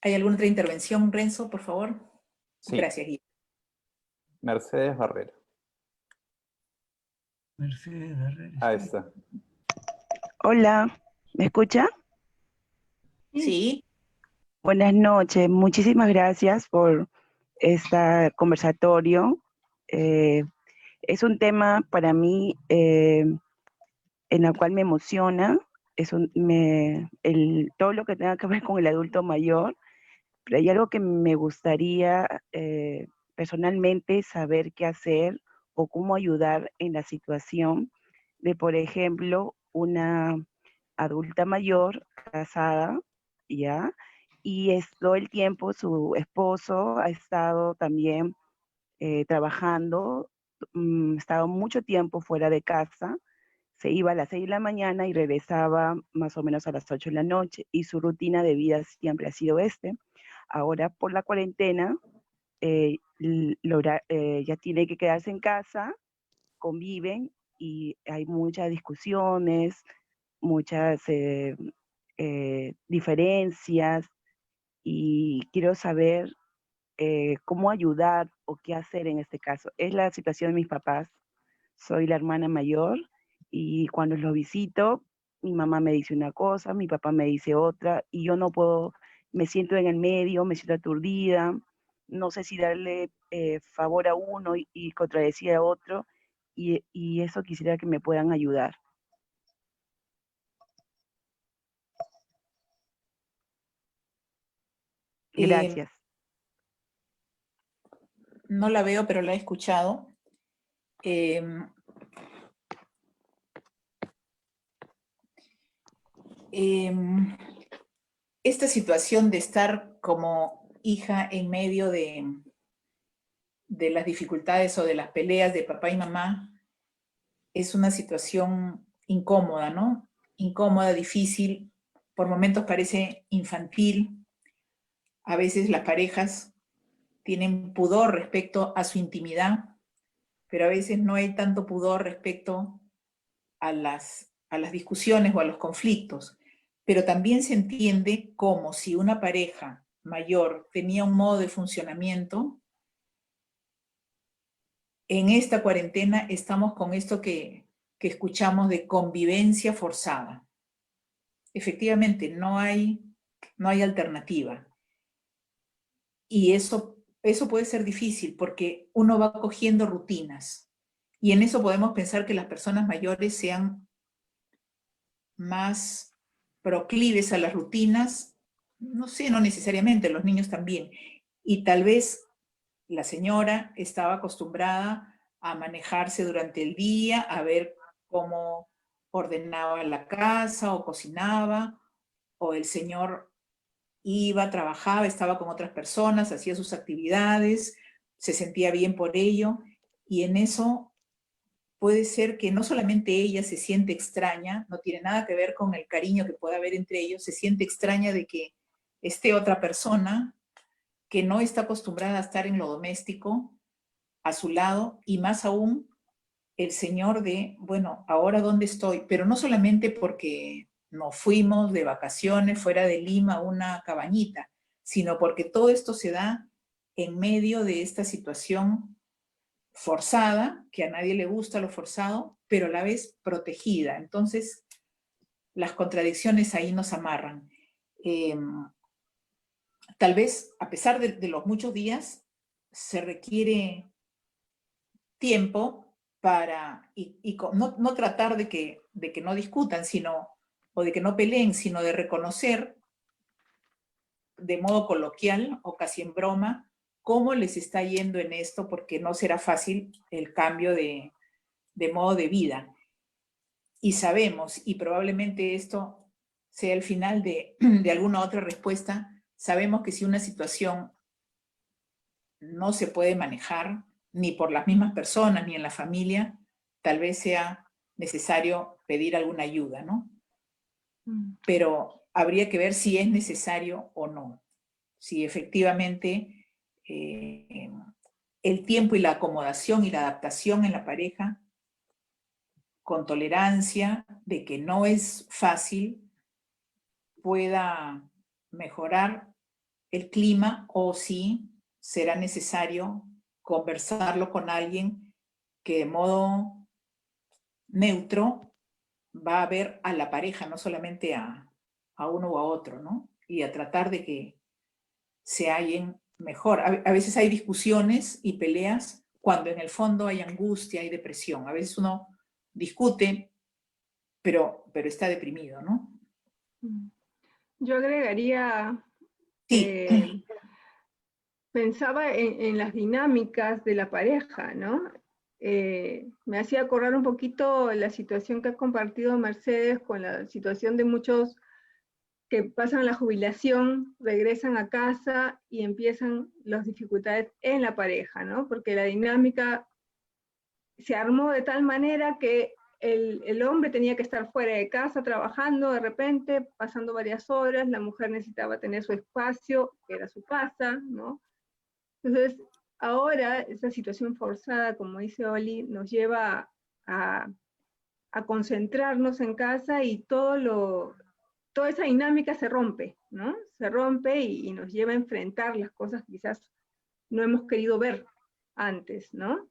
B: ¿Hay alguna otra intervención, Renzo, por favor?
A: Sí.
B: Gracias, Guido.
A: Mercedes Barrera.
E: Mercedes Barrera.
A: Ahí está.
D: Hola, ¿me escucha?
B: Sí.
D: Buenas noches, muchísimas gracias por este conversatorio. Es un tema para mí en el cual me emociona, todo lo que tenga que ver con el adulto mayor, pero hay algo que me gustaría personalmente saber qué hacer o cómo ayudar en la situación de, por ejemplo, una adulta mayor casada, ¿ya? Y todo el tiempo su esposo ha estado también trabajando, ha estado mucho tiempo fuera de casa, se iba a las 6 de la mañana y regresaba más o menos a las 8 de la noche, y su rutina de vida siempre ha sido Ahora por la cuarentena ya tiene que quedarse en casa, conviven y hay muchas discusiones, muchas diferencias, y quiero saber cómo ayudar o qué hacer en este caso. Es la situación de mis papás. Soy la hermana mayor y cuando los visito, mi mamá me dice una cosa, mi papá me dice otra, y yo no puedo, me siento en el medio, me siento aturdida, no sé si darle favor a uno y contradecir a otro, y eso quisiera que me puedan ayudar. Gracias.
B: No la veo, pero la he escuchado. Esta situación de estar como hija en medio de las dificultades o de las peleas de papá y mamá es una situación incómoda, ¿no? Incómoda, difícil, por momentos parece infantil. A veces las parejas tienen pudor respecto a su intimidad, pero a veces no hay tanto pudor respecto a las discusiones o a los conflictos. Pero también se entiende como si una pareja mayor tenía un modo de funcionamiento. En esta cuarentena estamos con esto que escuchamos de convivencia forzada. Efectivamente, no hay alternativa. Y eso puede ser difícil porque uno va cogiendo rutinas. Y en eso podemos pensar que las personas mayores sean más proclives a las rutinas. No sé, no necesariamente, los niños también. Y tal vez la señora estaba acostumbrada a manejarse durante el día, a ver cómo ordenaba la casa o cocinaba, o el señor iba, trabajaba, estaba con otras personas, hacía sus actividades, se sentía bien por ello, y en eso puede ser que no solamente ella se siente extraña, no tiene nada que ver con el cariño que pueda haber entre ellos, se siente extraña de que esté otra persona que no está acostumbrada a estar en lo doméstico a su lado, y más aún el señor de, bueno, ahora dónde estoy, pero no solamente porque nos fuimos de vacaciones fuera de Lima a una cabañita, sino porque todo esto se da en medio de esta situación forzada, que a nadie le gusta lo forzado, pero a la vez protegida. Entonces, las contradicciones ahí nos amarran. Tal vez, a pesar de los muchos días, se requiere tiempo para, no tratar de que no discutan, o de que no peleen, sino de reconocer de modo coloquial o casi en broma cómo les está yendo en esto, porque no será fácil el cambio de modo de vida. Y sabemos, y probablemente esto sea el final de alguna otra respuesta, sabemos que si una situación no se puede manejar, ni por las mismas personas, ni en la familia, tal vez sea necesario pedir alguna ayuda, ¿no? Pero habría que ver si es necesario o no. Si efectivamente el tiempo y la acomodación y la adaptación en la pareja con tolerancia, de que no es fácil, pueda mejorar el clima o si será necesario conversarlo con alguien que de modo neutro va a ver a la pareja, no solamente a uno o a otro, ¿no? Y a tratar de que se hallen mejor. A veces hay discusiones y peleas cuando en el fondo hay angustia y depresión. A veces uno discute, pero está deprimido, ¿no?
C: Yo agregaría,
B: Sí.
C: pensaba en las dinámicas de la pareja, ¿no? Me hacía acordar un poquito la situación que ha compartido Mercedes con la situación de muchos que pasan la jubilación, regresan a casa y empiezan las dificultades en la pareja, ¿no? Porque la dinámica se armó de tal manera que el hombre tenía que estar fuera de casa trabajando de repente, pasando varias horas, la mujer necesitaba tener su espacio, que era su casa, ¿no? Entonces, ahora esa situación forzada, como dice Oli, nos lleva a concentrarnos en casa y toda esa dinámica se rompe, ¿no? Se rompe y nos lleva a enfrentar las cosas que quizás no hemos querido ver antes, ¿no?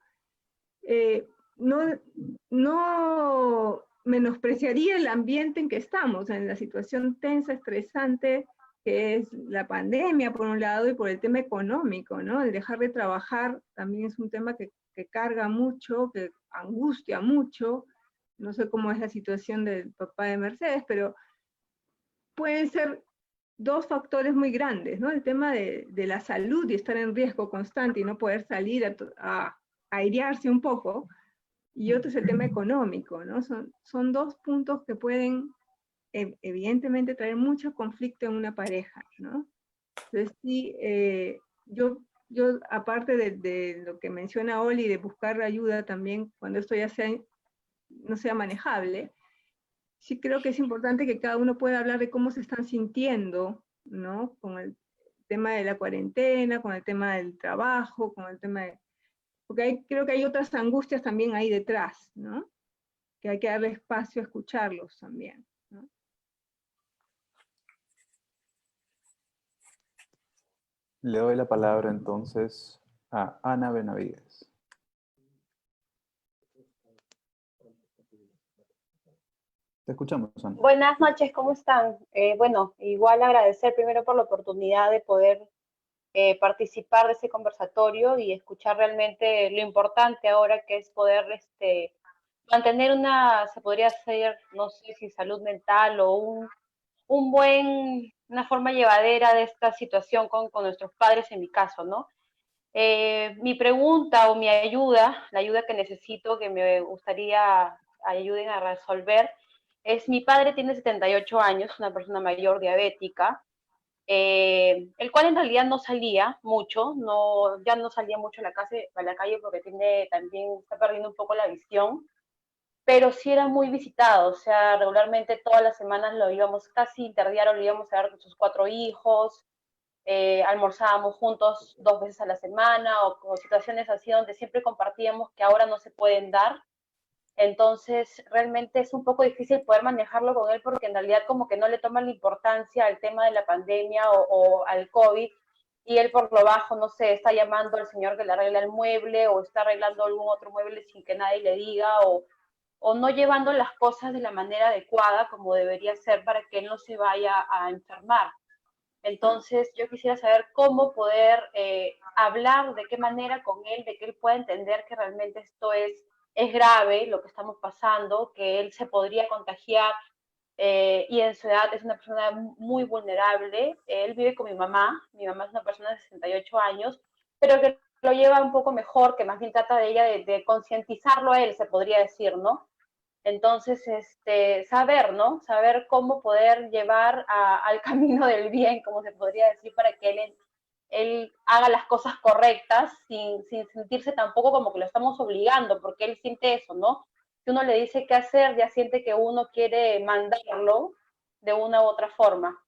C: No menospreciaría el ambiente en que estamos, en la situación tensa, estresante, que es la pandemia por un lado y por el tema económico, ¿no? El dejar de trabajar también es un tema que carga mucho, que angustia mucho. No sé cómo es la situación del papá de Mercedes, pero pueden ser dos factores muy grandes, ¿no? El tema de la salud y estar en riesgo constante y no poder salir a airearse un poco, y otro es el tema económico, ¿no? Son dos puntos que pueden evidentemente traer mucho conflicto en una pareja, ¿no? Entonces sí, yo aparte de lo que menciona Oli, de buscar ayuda también cuando esto ya no sea manejable, sí creo que es importante que cada uno pueda hablar de cómo se están sintiendo, ¿no? Con el tema de la cuarentena, con el tema del trabajo, con el tema de... Porque creo que hay otras angustias también ahí detrás, ¿no? Que hay que darle espacio a escucharlos también, ¿no?
A: Le doy la palabra entonces a Ana Benavides. Te escuchamos, Ana.
F: Buenas noches, ¿cómo están? Bueno, igual agradecer primero por la oportunidad de poder participar de este conversatorio y escuchar realmente lo importante ahora que es poder mantener se podría hacer, no sé si salud mental o una forma llevadera de esta situación con nuestros padres en mi caso, ¿no? Mi pregunta o mi ayuda, la ayuda que necesito, que me gustaría ayuden a resolver, mi padre tiene 78 años, una persona mayor diabética, el cual en realidad no salía mucho, ya no salía mucho a la calle porque también está perdiendo un poco la visión, pero sí era muy visitado, o sea, regularmente todas las semanas lo íbamos, casi interdiario, lo íbamos a ver con sus 4 hijos, almorzábamos juntos 2 veces a la semana o situaciones así donde siempre compartíamos que ahora no se pueden dar. Entonces, realmente es un poco difícil poder manejarlo con él porque en realidad como que no le toman la importancia al tema de la pandemia o al COVID y él por lo bajo, no sé, está llamando al señor que le arregla el mueble o está arreglando algún otro mueble sin que nadie le diga o no llevando las cosas de la manera adecuada como debería ser para que él no se vaya a enfermar. Entonces, yo quisiera saber cómo poder hablar, de qué manera con él, de que él pueda entender que realmente esto es grave, lo que estamos pasando, que él se podría contagiar y en su edad es una persona muy vulnerable. Él vive con mi mamá es una persona de 68 años, pero que lo lleva un poco mejor, que más bien trata de ella de concientizarlo a él, se podría decir, ¿no? Entonces, saber, ¿no? Saber cómo poder llevar al camino del bien, como se podría decir, para que él haga las cosas correctas sin sentirse tampoco como que lo estamos obligando, porque él siente eso, ¿no? Si uno le dice qué hacer, ya siente que uno quiere mandarlo de una u otra forma.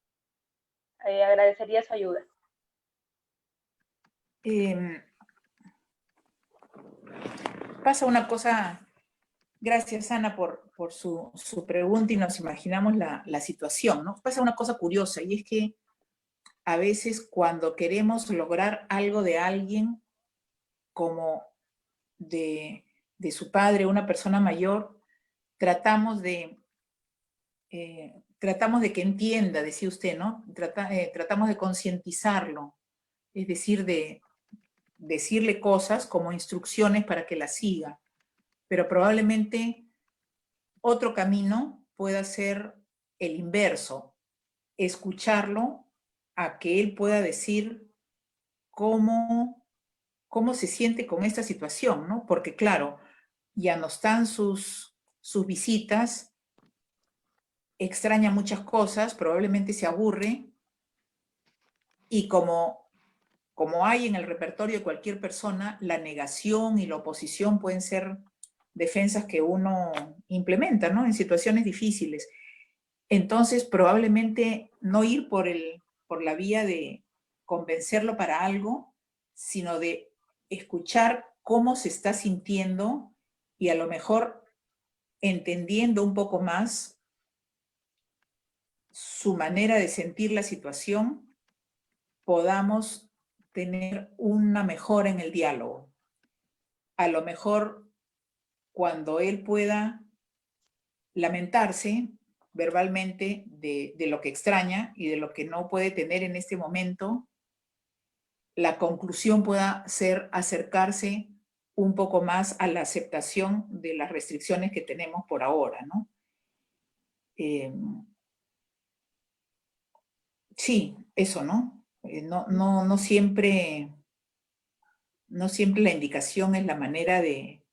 F: Agradecería su ayuda.
B: Pasa una cosa Gracias, Ana, por su pregunta y nos imaginamos la situación, ¿no? Pasa una cosa curiosa y es que a veces cuando queremos lograr algo de alguien, como de su padre, una persona mayor, tratamos de que entienda, decía usted, ¿no? Tratamos de concientizarlo, es decir, de decirle cosas como instrucciones para que las siga, pero probablemente otro camino pueda ser el inverso, escucharlo a que él pueda decir cómo se siente con esta situación, ¿no? Porque claro, ya no están sus visitas, extraña muchas cosas, probablemente se aburre, y como hay en el repertorio de cualquier persona, la negación y la oposición pueden ser defensas que uno implementa, ¿no? En situaciones difíciles. Entonces, probablemente no ir por la vía de convencerlo para algo, sino de escuchar cómo se está sintiendo y a lo mejor entendiendo un poco más su manera de sentir la situación, podamos tener una mejora en el diálogo. A lo mejor cuando él pueda lamentarse verbalmente de lo que extraña y de lo que no puede tener en este momento, la conclusión pueda ser acercarse un poco más a la aceptación de las restricciones que tenemos por ahora, ¿no? Sí, eso, ¿no? No siempre la indicación es la manera de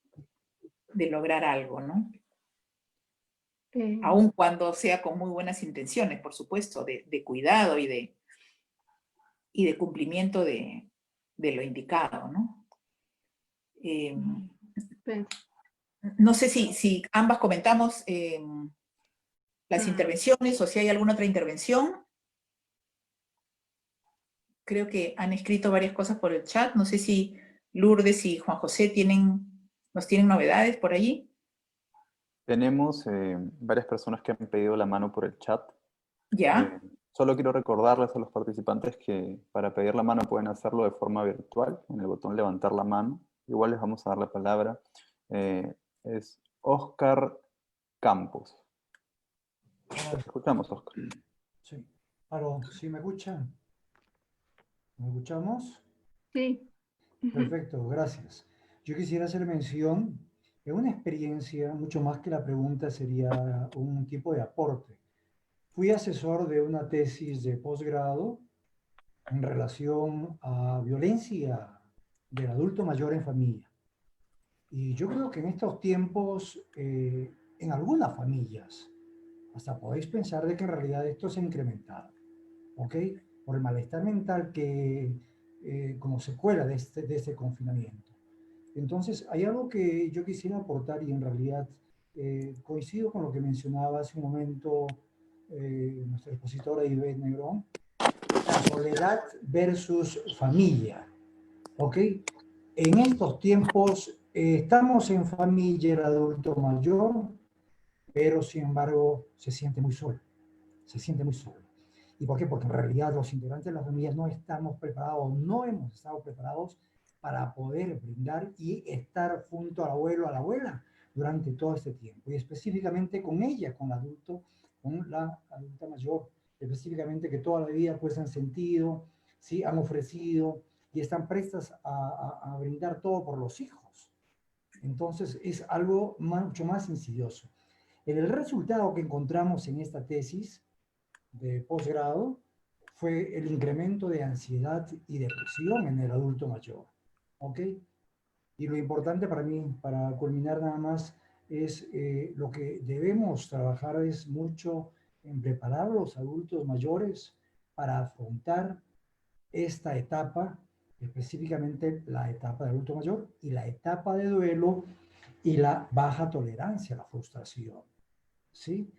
B: lograr algo, ¿no? Aun cuando sea con muy buenas intenciones, por supuesto, de cuidado y de cumplimiento de lo indicado, ¿no? No sé si ambas comentamos las intervenciones o si hay alguna otra intervención. Creo que han escrito varias cosas por el chat. No sé si Lourdes y Juan José nos tienen novedades por allí.
A: Tenemos varias personas que han pedido la mano por el chat.
B: Ya.
A: Solo quiero recordarles a los participantes que para pedir la mano pueden hacerlo de forma virtual, en el botón levantar la mano. Igual les vamos a dar la palabra. Es Oscar Campos. Escuchamos, Oscar.
G: Sí. Aló, ¿sí me escuchan? ¿Me escuchamos?
C: Sí.
G: Perfecto, gracias. Yo quisiera hacer mención de una experiencia, mucho más que la pregunta, sería un tipo de aporte. Fui asesor de una tesis de posgrado en relación a violencia del adulto mayor en familia. Y yo creo que en estos tiempos, en algunas familias, hasta podéis pensar de que en realidad esto se ha incrementado, ¿ok? Por el malestar mental que, como secuela de este confinamiento. Entonces, hay algo que yo quisiera aportar y en realidad coincido con lo que mencionaba hace un momento nuestra expositora Ivette Negrón, la soledad versus familia, ¿ok? En estos tiempos estamos en familia, el adulto mayor, pero sin embargo se siente muy solo, se siente muy solo. ¿Y por qué? Porque en realidad los integrantes de la familia no estamos preparados, no hemos estado preparados para poder brindar y estar junto al abuelo, a la abuela, durante todo este tiempo. Y específicamente con ella, con la adulta mayor, específicamente que toda la vida pues han sentido, ¿sí? Han ofrecido y están prestas a brindar todo por los hijos. Entonces es algo mucho más insidioso. El resultado que encontramos en esta tesis de posgrado fue el incremento de ansiedad y depresión en el adulto mayor. ¿Ok? Y lo importante para mí, para culminar nada más, es lo que debemos trabajar es mucho en preparar a los adultos mayores para afrontar esta etapa, específicamente la etapa de adulto mayor y la etapa de duelo y la baja tolerancia a la frustración. ¿Sí?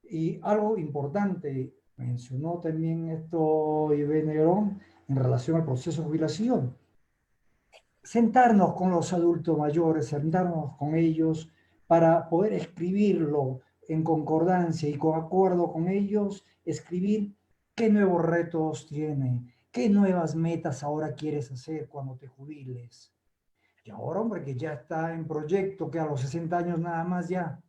G: Y algo importante, mencionó también esto Ivette Negrón en relación al proceso de jubilación. Sentarnos con los adultos mayores, sentarnos con ellos, para poder escribirlo en concordancia y con acuerdo con ellos, escribir qué nuevos retos tiene, qué nuevas metas ahora quieres hacer cuando te jubiles. Y ahora, hombre, que ya está en proyecto, que a los 60 años nada más ya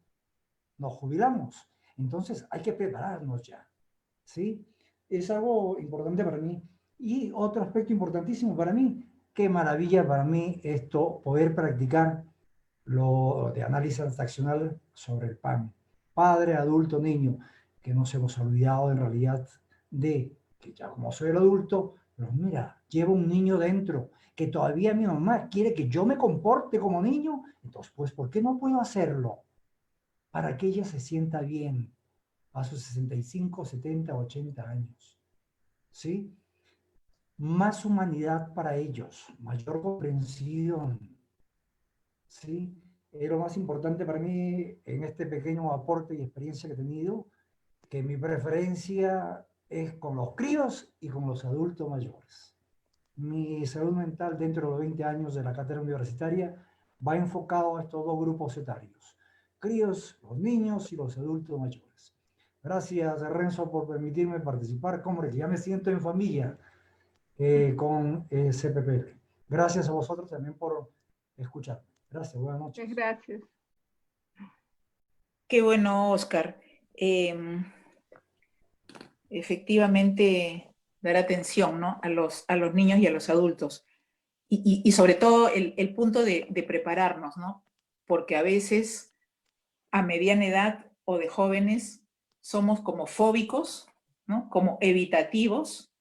G: nos jubilamos. Entonces hay que prepararnos ya, ¿sí? Es algo importante para mí. Y otro aspecto importantísimo para mí, qué maravilla para mí esto, poder practicar lo de análisis transaccional sobre el PAN. Padre, adulto, niño, que nos hemos olvidado en realidad de que ya como soy el adulto, pero mira, llevo un niño dentro, que todavía mi mamá quiere que yo me comporte como niño, entonces, pues, ¿por qué no puedo hacerlo? Para que ella se sienta bien a sus 65, 70, 80 años. ¿Sí? Más humanidad para ellos, mayor comprensión. ¿Sí? Es lo más importante para mí en este pequeño aporte y experiencia que he tenido, que mi preferencia es con los críos y con los adultos mayores. Mi salud mental dentro de los 20 años de la cátedra universitaria va enfocado a estos dos grupos etarios, críos, los niños y los adultos mayores. Gracias, Renzo, por permitirme participar. Como que ya me siento en familia con CPPL. Gracias a vosotros también por escuchar. Gracias, buenas noches.
C: Muchas gracias.
B: Qué bueno, Oscar. Efectivamente, dar atención, ¿no?, a los niños y a los adultos. Y sobre todo el punto de prepararnos, ¿no? Porque a veces, a mediana edad o de jóvenes, somos como fóbicos, ¿no?, como evitativos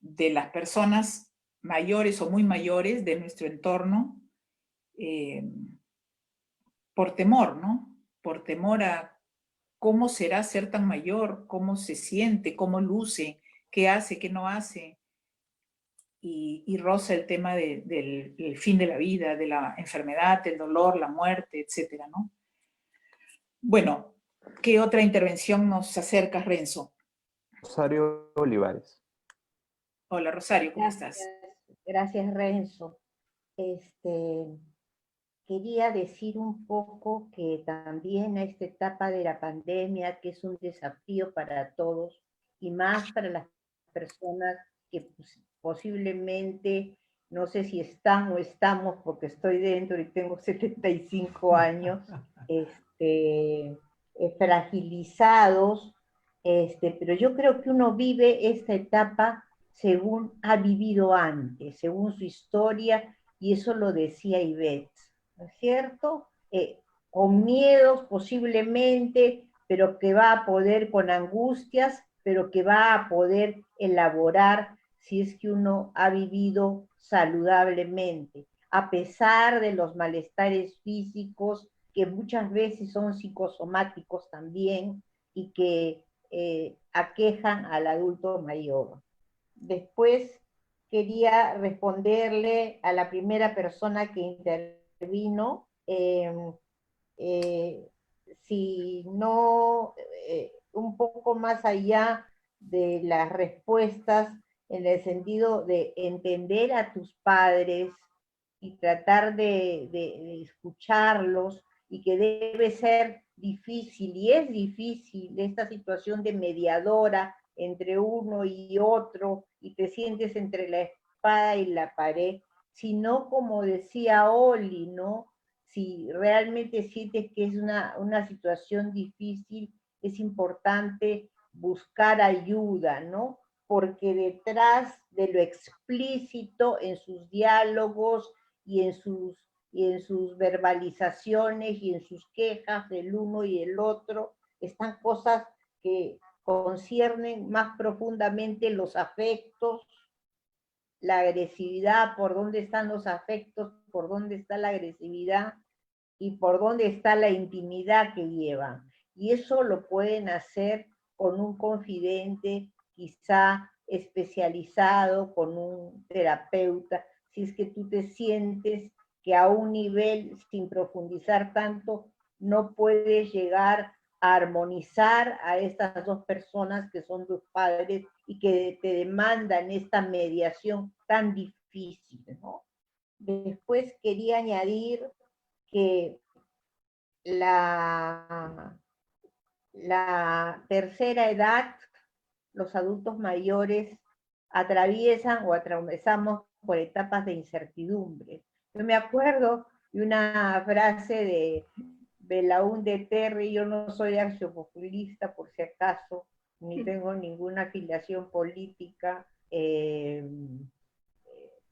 B: de las personas mayores o muy mayores de nuestro entorno, por temor, ¿no? Por temor a cómo será ser tan mayor, cómo se siente, cómo luce, qué hace, qué no hace. Y roza el tema del fin de la vida, de la enfermedad, el dolor, la muerte, etcétera, ¿no? Bueno, ¿qué otra intervención nos acerca, Renzo?
A: Rosario Olivares.
B: Hola, Rosario, ¿cómo
H: Gracias,
B: estás?
H: gracias Renzo. Quería decir un poco que también a esta etapa de la pandemia, que es un desafío para todos, y más para las personas que posiblemente, no sé si están o estamos, porque estoy dentro y tengo 75 años, fragilizados, pero yo creo que uno vive esta etapa según ha vivido antes, según su historia, y eso lo decía Ivette, ¿no es cierto? Con miedos posiblemente, pero que va a poder, con angustias, pero que va a poder elaborar si es que uno ha vivido saludablemente, a pesar de los malestares físicos que muchas veces son psicosomáticos también y que aquejan al adulto mayor. Después quería responderle a la primera persona que intervino, si no, un poco más allá de las respuestas, en el sentido de entender a tus padres y tratar de escucharlos, y que debe ser difícil, y es difícil, esta situación de mediadora entre uno y otro, y te sientes entre la espada y la pared, sino como decía Oli, ¿no? Si realmente sientes que es una situación difícil, es importante buscar ayuda, ¿no? Porque detrás de lo explícito en sus diálogos y en sus verbalizaciones y en sus quejas del uno y el otro, están cosas que conciernen más profundamente los afectos, la agresividad, por dónde están los afectos, por dónde está la agresividad y por dónde está la intimidad que llevan. Y eso lo pueden hacer con un confidente, quizá especializado, con un terapeuta, si es que tú te sientes que a un nivel, sin profundizar tanto, no puedes llegar a armonizar a estas dos personas que son tus padres y que te demandan esta mediación tan difícil, ¿no? Después quería añadir que la tercera edad, los adultos mayores atraviesan o atravesamos por etapas de incertidumbre. Yo me acuerdo de una frase de Belaúnde Terry: yo no soy archiopopulista por si acaso, ni tengo ninguna afiliación política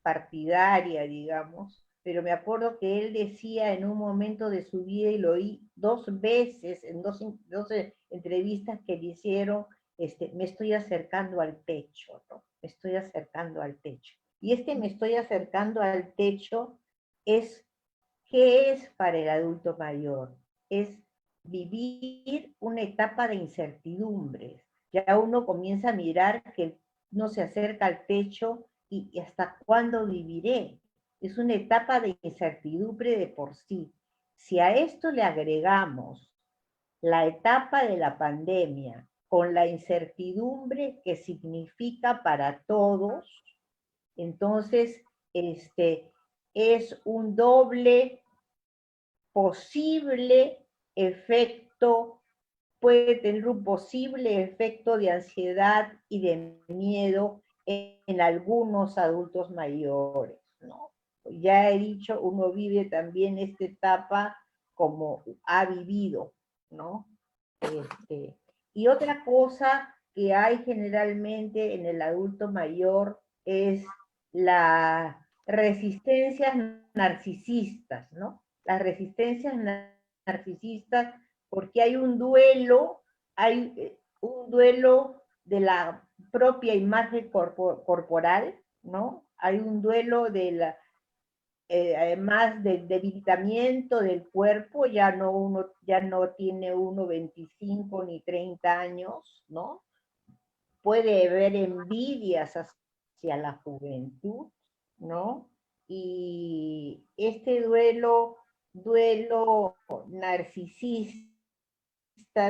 H: partidaria, digamos, pero me acuerdo que él decía en un momento de su vida, y lo oí 2 veces en dos entrevistas que le hicieron, me estoy acercando al techo, ¿no? Me estoy acercando al techo. Y me estoy acercando al techo ¿qué es para el adulto mayor? Es vivir una etapa de incertidumbres. Ya uno comienza a mirar que no se acerca al techo y hasta cuándo viviré. Es una etapa de incertidumbre de por sí. Si a esto le agregamos la etapa de la pandemia, con la incertidumbre que significa para todos, entonces es un doble posible efecto, puede tener un posible efecto de ansiedad y de miedo en algunos adultos mayores, ¿no? Ya he dicho, uno vive también esta etapa como ha vivido, ¿no? Y otra cosa que hay generalmente en el adulto mayor es las resistencias narcisistas, ¿no? Las resistencias narcisistas, porque hay un duelo de la propia imagen corporal, ¿no? Hay un duelo de la, además del debilitamiento del cuerpo, ya no tiene uno 25 ni 30 años, ¿no? Puede haber envidias hacia la juventud, ¿no? Y este duelo narcisista,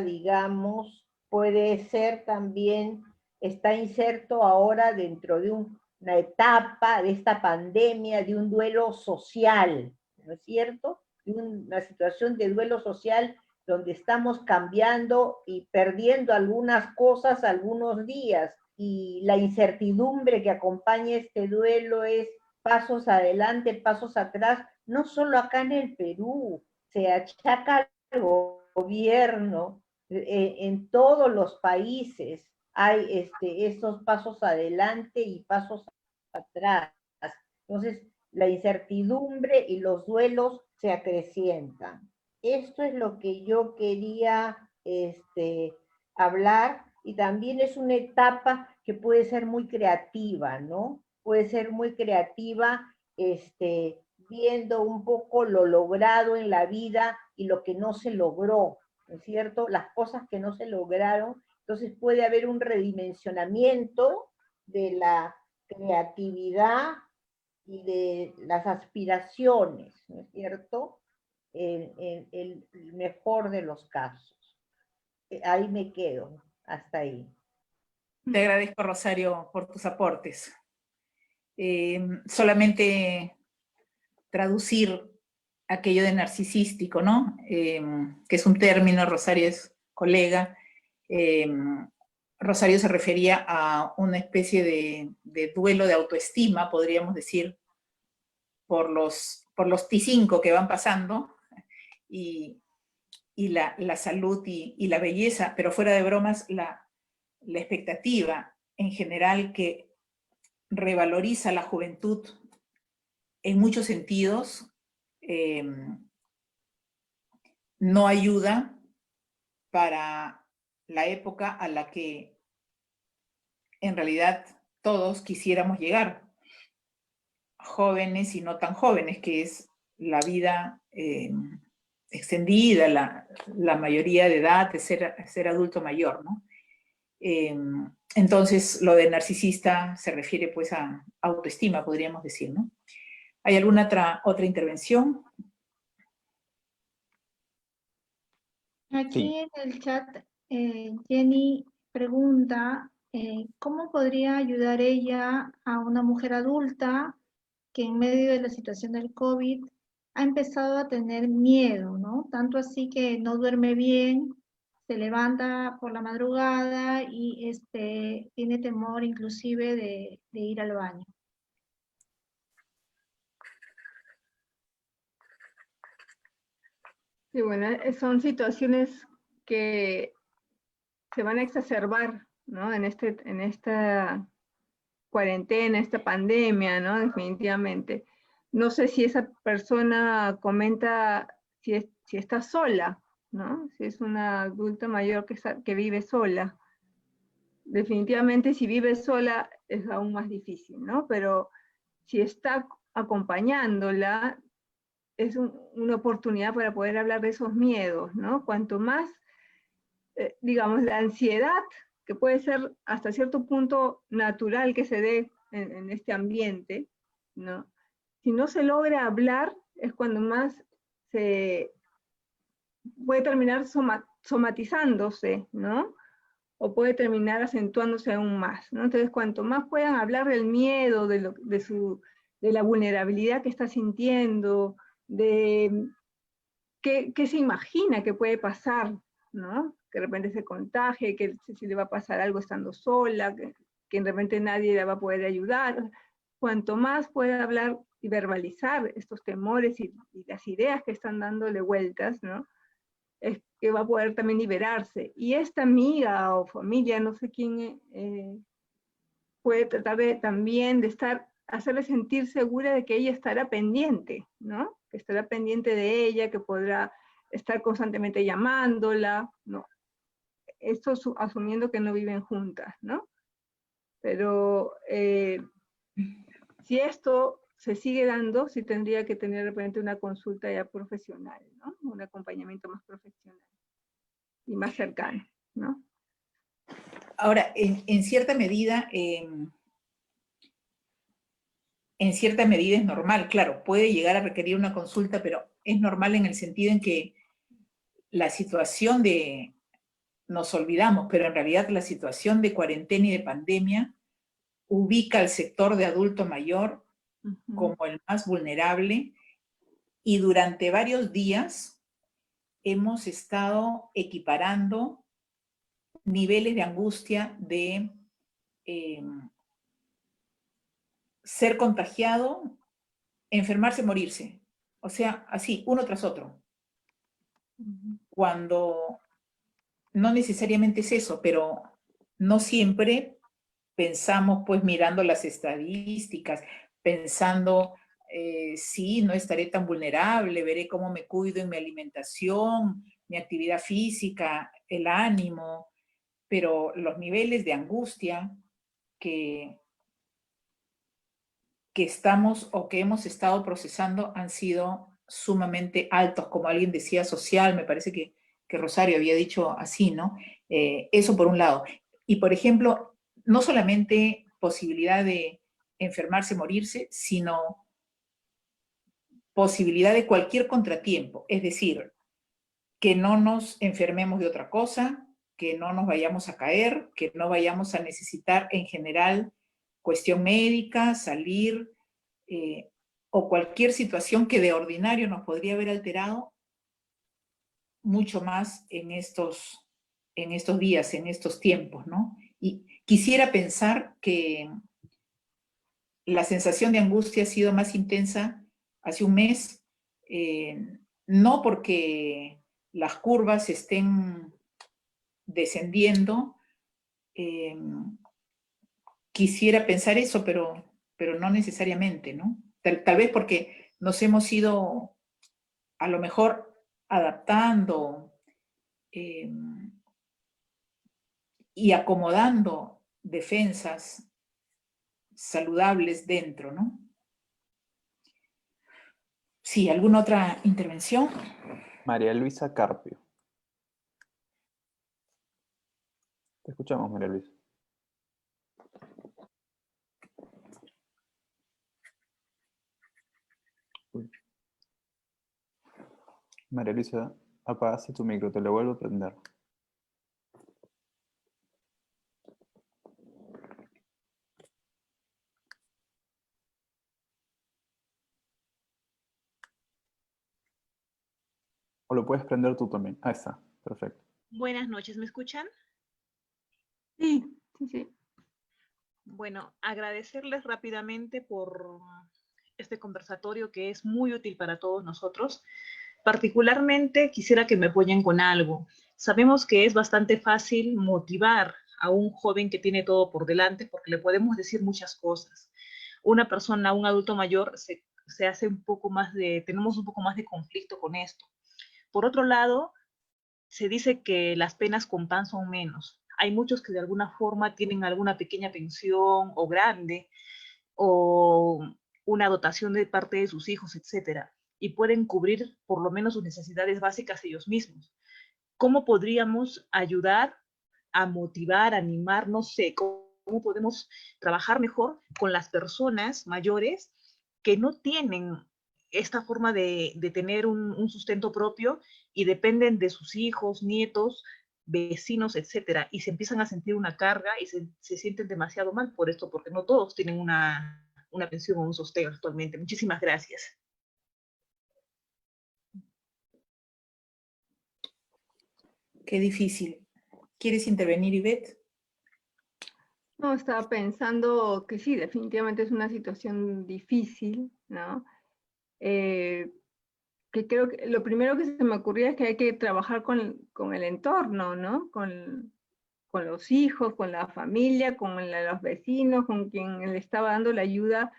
H: digamos, puede ser también, está inserto ahora dentro de una etapa de esta pandemia, de un duelo social, ¿no es cierto? De una situación de duelo social donde estamos cambiando y perdiendo algunas cosas algunos días, y la incertidumbre que acompaña este duelo es pasos adelante, pasos atrás, no solo acá en el Perú, se achaca al gobierno, en todos los países hay estos pasos adelante y pasos atrás. Entonces, la incertidumbre y los duelos se acrecientan. Esto es lo que yo quería hablar, y también es una etapa que puede ser muy creativa, ¿no? Puede ser muy creativa, viendo un poco lo logrado en la vida y lo que no se logró, ¿no es cierto? Las cosas que no se lograron. Entonces puede haber un redimensionamiento de la creatividad y de las aspiraciones, ¿no es cierto? En el mejor de los casos. Ahí me quedo, hasta ahí.
B: Te agradezco, Rosario, por tus aportes. Solamente traducir aquello de narcisístico, ¿no? Que es un término, Rosario es colega. Rosario se refería a una especie de duelo de autoestima, podríamos decir, por los T5 que van pasando, y la salud y la belleza, pero fuera de bromas, la expectativa en general que revaloriza la juventud en muchos sentidos, no ayuda para la época a la que en realidad todos quisiéramos llegar, jóvenes y no tan jóvenes, que es la vida extendida, la mayoría de edad de ser adulto mayor, ¿no? Entonces, lo de narcisista se refiere pues a autoestima, podríamos decir, ¿no? ¿Hay alguna otra intervención?
I: Aquí en el chat, Jenny pregunta, ¿cómo podría ayudar ella a una mujer adulta que en medio de la situación del COVID ha empezado a tener miedo, ¿no? Tanto así que no duerme bien, se levanta por la madrugada y tiene temor inclusive de ir al baño.
C: Sí, bueno, son situaciones que se van a exacerbar, ¿no? En esta cuarentena, esta pandemia, ¿no? Definitivamente. No sé si esa persona comenta si está sola, ¿no? Si es una adulta mayor que vive sola. Definitivamente si vive sola es aún más difícil, ¿no? Pero si está acompañándola, es una oportunidad para poder hablar de esos miedos, ¿no? Cuanto más, digamos, la ansiedad, que puede ser hasta cierto punto natural que se dé en este ambiente, ¿no? Si no se logra hablar, es cuando más se puede terminar somatizándose, ¿no? O puede terminar acentuándose aún más, ¿no? Entonces, cuanto más puedan hablar del miedo, de la vulnerabilidad que está sintiendo, de qué se imagina que puede pasar, ¿no? Que de repente se contagie, que si le va a pasar algo estando sola, que de repente nadie la va a poder ayudar. Cuanto más pueda hablar y verbalizar estos temores y las ideas que están dándole vueltas, ¿no? Es que va a poder también liberarse. Y esta amiga o familia, no sé quién, puede tratar también de hacerle sentir segura de que ella estará pendiente, ¿no? Que estará pendiente de ella, que podrá estar constantemente llamándola, ¿no? Esto asumiendo que no viven juntas, ¿no? Pero si esto se sigue dando, sí tendría que tener de repente una consulta ya profesional, ¿no? Un acompañamiento más profesional y más cercano, ¿no?
B: Ahora, en cierta medida es normal, claro, puede llegar a requerir una consulta, pero es normal en el sentido en que la situación nos olvidamos, pero en realidad la situación de cuarentena y de pandemia ubica al sector de adulto mayor como el más vulnerable, y durante varios días hemos estado equiparando niveles de angustia de ser contagiado, enfermarse, morirse. O sea, así, uno tras otro. Cuando no necesariamente es eso, pero no siempre pensamos, pues, mirando las estadísticas, pensando, sí, no estaré tan vulnerable, veré cómo me cuido en mi alimentación, mi actividad física, el ánimo, pero los niveles de angustia que estamos o que hemos estado procesando han sido sumamente altos, como alguien decía, social, me parece que Rosario había dicho así, ¿no? Eso por un lado. Y por ejemplo, no solamente posibilidad de enfermarse, morirse, sino posibilidad de cualquier contratiempo, es decir, que no nos enfermemos de otra cosa, que no nos vayamos a caer, que no vayamos a necesitar en general cuestión médica, salir, o cualquier situación que de ordinario nos podría haber alterado, mucho más en estos días, en estos tiempos, ¿no? Y quisiera pensar que la sensación de angustia ha sido más intensa hace un mes, no porque las curvas estén descendiendo, quisiera pensar eso, pero no necesariamente, ¿no? Tal vez porque nos hemos ido a lo mejor adaptando y acomodando defensas saludables dentro, ¿no? Sí, ¿alguna otra intervención?
A: María Luisa Carpio. Te escuchamos, María Luisa. Uy. María Luisa, apagaste tu micro, te lo vuelvo a prender. puedes prender tú también. Ahí está, perfecto.
J: Buenas noches, ¿me escuchan?
C: Sí, sí, sí.
J: Bueno, agradecerles rápidamente por este conversatorio que es muy útil para todos nosotros. Particularmente quisiera que me apoyen con algo. Sabemos que es bastante fácil motivar a un joven que tiene todo por delante porque le podemos decir muchas cosas. Una persona, un adulto mayor, se hace un poco más tenemos un poco más de conflicto con esto. Por otro lado, se dice que las penas con pan son menos. Hay muchos que de alguna forma tienen alguna pequeña pensión o grande, o una dotación de parte de sus hijos, etcétera, y pueden cubrir por lo menos sus necesidades básicas ellos mismos. ¿Cómo podríamos ayudar a motivar, animar, no sé, cómo podemos trabajar mejor con las personas mayores que no tienen esta forma de tener un sustento propio y dependen de sus hijos, nietos, vecinos, etcétera, y se empiezan a sentir una carga y se sienten demasiado mal por esto, porque no todos tienen una pensión o un sostén actualmente? Muchísimas gracias.
B: Qué difícil. ¿Quieres intervenir, Ivette?
C: No, estaba pensando que sí, definitivamente es una situación difícil, ¿no? Que creo que lo primero que se me ocurría es que hay que trabajar con el entorno, ¿no? Con los hijos, con la familia, con los vecinos, con quien le estaba dando la ayuda,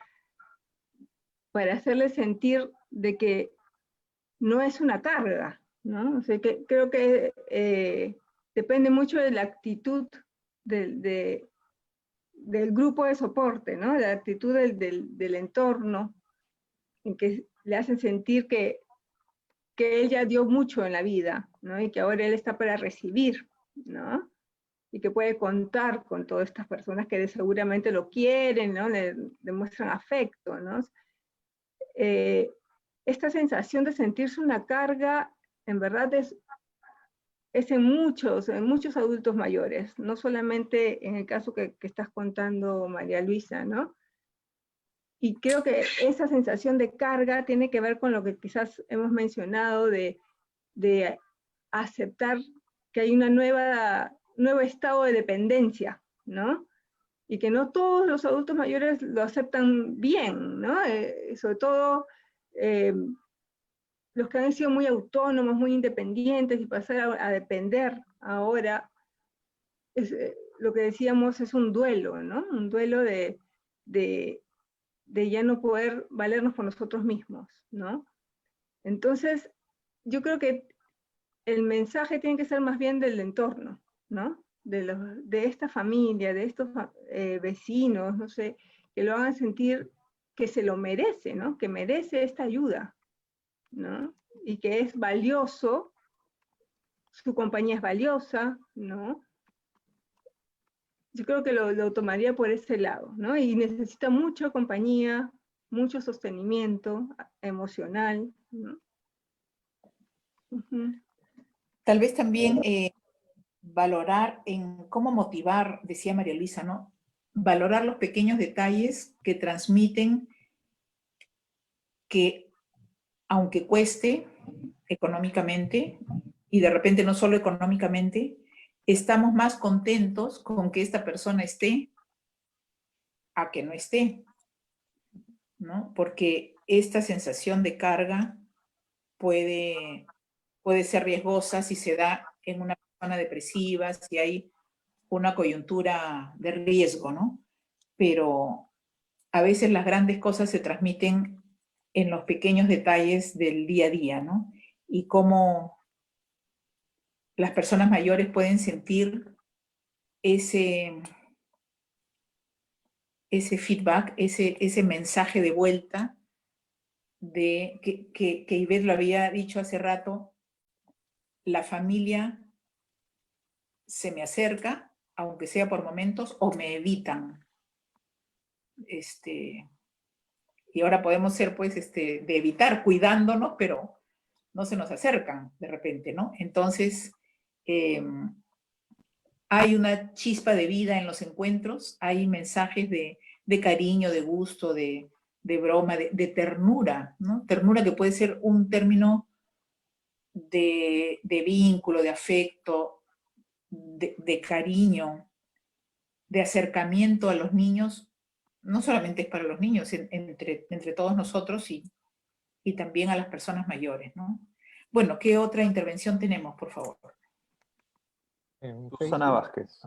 C: para hacerle sentir de que no es una carga, ¿no? O sea, que creo que depende mucho de la actitud del grupo de soporte, ¿no? La actitud del entorno, en que le hacen sentir que él ya dio mucho en la vida, ¿no? Y que ahora él está para recibir, ¿no? Y que puede contar con todas estas personas que seguramente lo quieren, ¿no? Le demuestran afecto, ¿no? Esta sensación de sentirse una carga, en verdad es en muchos adultos mayores, no solamente en el caso que estás contando, María Luisa, ¿no? Y creo que esa sensación de carga tiene que ver con lo que quizás hemos mencionado de aceptar que hay un nuevo estado de dependencia, ¿no? Y que no todos los adultos mayores lo aceptan bien, ¿no? Sobre todo los que han sido muy autónomos, muy independientes, y pasar a depender ahora, lo que decíamos, es un duelo, ¿no? Un duelo de ya no poder valernos por nosotros mismos, ¿no? Entonces, yo creo que el mensaje tiene que ser más bien del entorno, ¿no? De esta familia, de estos vecinos, no sé, que lo hagan sentir que se lo merece, ¿no? Que merece esta ayuda, ¿no? Y que es valioso, su compañía es valiosa, ¿no? Yo creo que lo tomaría por ese lado, ¿no? Y necesita mucha compañía, mucho sostenimiento emocional, ¿no?
B: Tal vez también valorar en cómo motivar, decía María Luisa, ¿no? Valorar los pequeños detalles que transmiten que, aunque cueste económicamente, y de repente no solo económicamente, estamos más contentos con que esta persona esté a que no esté, ¿no? Porque esta sensación de carga puede ser riesgosa si se da en una persona depresiva, si hay una coyuntura de riesgo, ¿no? Pero a veces las grandes cosas se transmiten en los pequeños detalles del día a día, ¿no? Y cómo las personas mayores pueden sentir ese feedback, ese mensaje de vuelta, de que Ivette lo había dicho hace rato, la familia se me acerca, aunque sea por momentos, o me evitan. Y ahora podemos ser, pues, de evitar, cuidándonos, pero no se nos acercan de repente, ¿no? Entonces, hay una chispa de vida en los encuentros, hay mensajes de cariño, de gusto, de broma, de ternura, ¿no? Ternura, que puede ser un término de vínculo, de afecto, de cariño, de acercamiento a los niños, no solamente es para los niños, entre todos nosotros y también a las personas mayores, ¿no? Bueno, ¿qué otra intervención tenemos, por favor?
A: Susana Vázquez.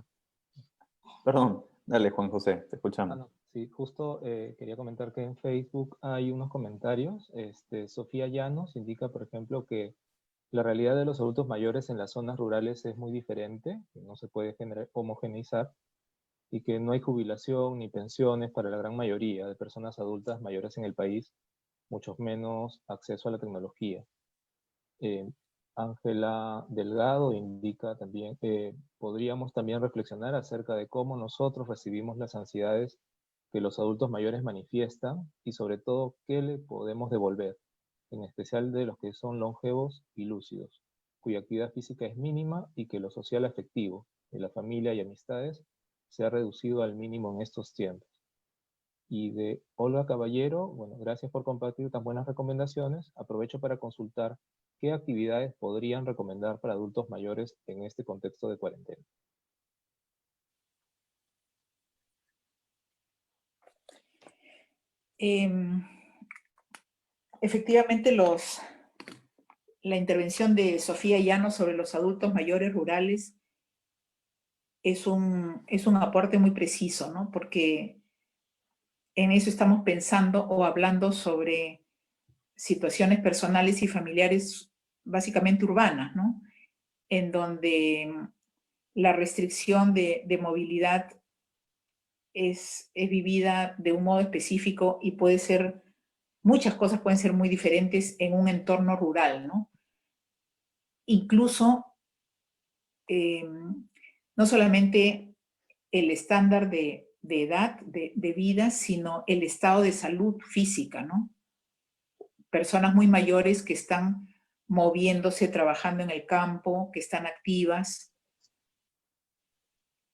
A: Perdón, dale, Juan José, te escuchamos.
K: No, sí, justo quería comentar que en Facebook hay unos comentarios. Sofía Llanos indica, por ejemplo, que la realidad de los adultos mayores en las zonas rurales es muy diferente, que no se puede homogeneizar, y que no hay jubilación ni pensiones para la gran mayoría de personas adultas mayores en el país, mucho menos acceso a la tecnología. Ángela Delgado indica también que podríamos también reflexionar acerca de cómo nosotros recibimos las ansiedades que los adultos mayores manifiestan y sobre todo qué le podemos devolver, en especial de los que son longevos y lúcidos, cuya actividad física es mínima y que lo social afectivo de la familia y amistades se ha reducido al mínimo en estos tiempos. Y de Olga Caballero, bueno, gracias por compartir tan buenas recomendaciones. Aprovecho para consultar qué actividades podrían recomendar para adultos mayores en este contexto de cuarentena.
B: Efectivamente, la intervención de Sofía Llanos sobre los adultos mayores rurales es un aporte muy preciso, ¿no? Porque en eso estamos pensando o hablando sobre situaciones personales y familiares básicamente urbanas, ¿no? En donde la restricción de movilidad es vivida de un modo específico y puede ser, muchas cosas pueden ser muy diferentes en un entorno rural, ¿no? Incluso, no solamente el estándar de edad, de vida, sino el estado de salud física, ¿no? Personas muy mayores que están moviéndose, trabajando en el campo, que están activas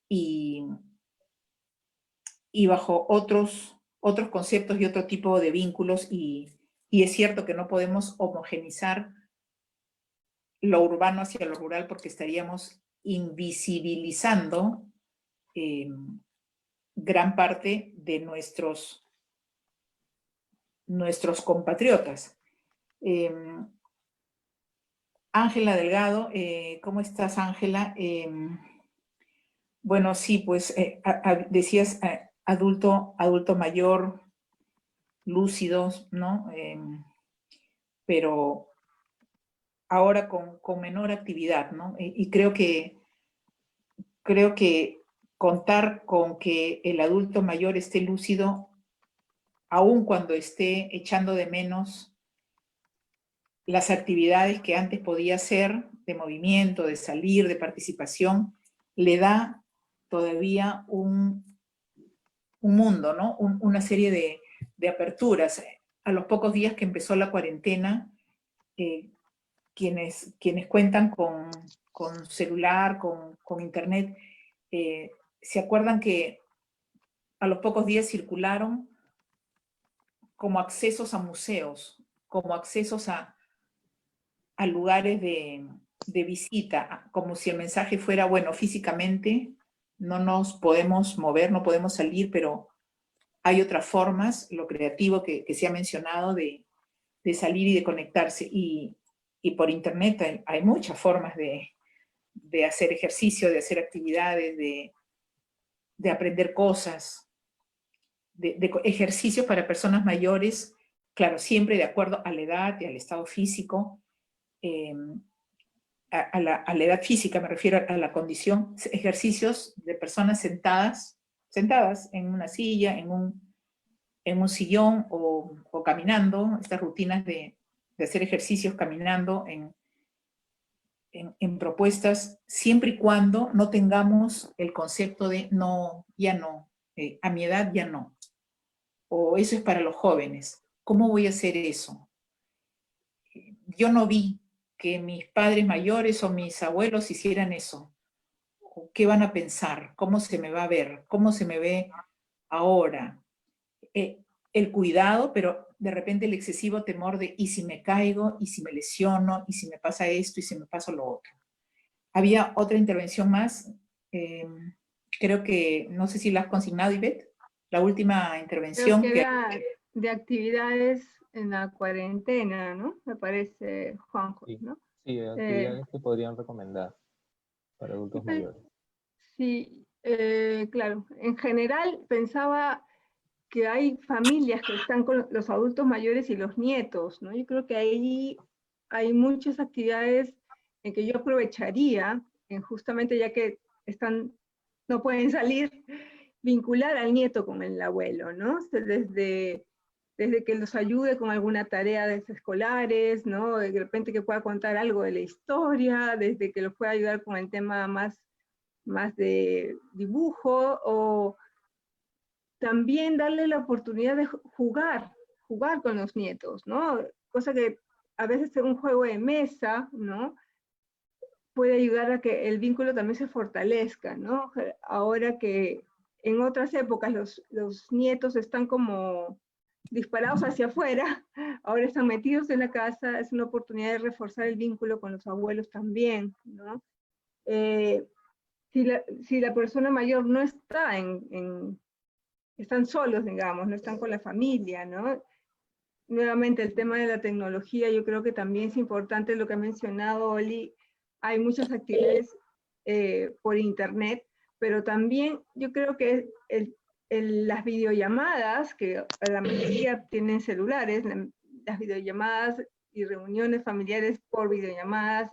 B: y bajo otros conceptos y otro tipo de vínculos, y es cierto que no podemos homogenizar lo urbano hacia lo rural porque estaríamos invisibilizando gran parte de nuestros compatriotas. Ángela Delgado, ¿cómo estás, Ángela? Bueno, sí, pues decías adulto mayor, lúcidos, ¿no? Pero ahora con menor actividad, ¿no? Y creo que contar con que el adulto mayor esté lúcido, aun cuando esté echando de menos las actividades que antes podía hacer, de movimiento, de salir, de participación, le da todavía un mundo, ¿no? Una serie de aperturas. A los pocos días que empezó la cuarentena, quienes cuentan con celular, con internet, se acuerdan que a los pocos días circularon como accesos a museos, como accesos a lugares de visita, como si el mensaje fuera, bueno, físicamente no nos podemos mover, no podemos salir, pero hay otras formas, lo creativo que se ha mencionado, de salir y de conectarse. Y por internet hay muchas formas de hacer ejercicio, de hacer actividades, de aprender cosas, de ejercicios para personas mayores, claro, siempre de acuerdo a la edad y al estado físico. A la edad física me refiero a la condición, ejercicios de personas sentadas en una silla, en un sillón o caminando, estas rutinas de hacer ejercicios caminando en propuestas, siempre y cuando no tengamos el concepto de no, ya no, a mi edad ya no, o eso es para los jóvenes. ¿Cómo voy a hacer eso? Yo no vi que mis padres mayores o mis abuelos hicieran eso. ¿Qué van a pensar? ¿Cómo se me va a ver? ¿Cómo se me ve ahora? el cuidado, pero de repente el excesivo temor de, ¿y si me caigo? ¿Y si me lesiono? ¿Y si me pasa esto? ¿Y si me pasa lo otro? Había otra intervención más, creo que, no sé si la has consignado, Ivette, la última
C: Creo
B: intervención
C: que
B: que...
C: era de actividades en la cuarentena, ¿no? Me parece, Juanjo,
K: Sí,
C: ¿no?
K: sí, actividades que podrían recomendar para adultos mayores.
C: Sí, claro. En general pensaba que hay familias que están con los adultos mayores y los nietos, ¿no? Yo creo que ahí hay muchas actividades en que yo aprovecharía, en justamente ya que no pueden salir, vincular al nieto con el abuelo, ¿no? O sea, desde que los ayude con alguna tarea de escolares, ¿no? De repente que pueda contar algo de la historia, desde que los pueda ayudar con el tema más de dibujo, o también darle la oportunidad de jugar con los nietos, ¿no? Cosa que a veces un juego de mesa, ¿no? Puede ayudar a que el vínculo también se fortalezca, ¿no? Ahora que en otras épocas los nietos están como disparados hacia afuera, ahora están metidos en la casa, es una oportunidad de reforzar el vínculo con los abuelos también, ¿no? Si la persona mayor no está están solos, digamos, no están con la familia, ¿no? Nuevamente, el tema de la tecnología, yo creo que también es importante lo que ha mencionado Oli. Hay muchas actividades por internet, pero también yo creo que las videollamadas, que la mayoría tienen celulares, las videollamadas y reuniones familiares por videollamadas,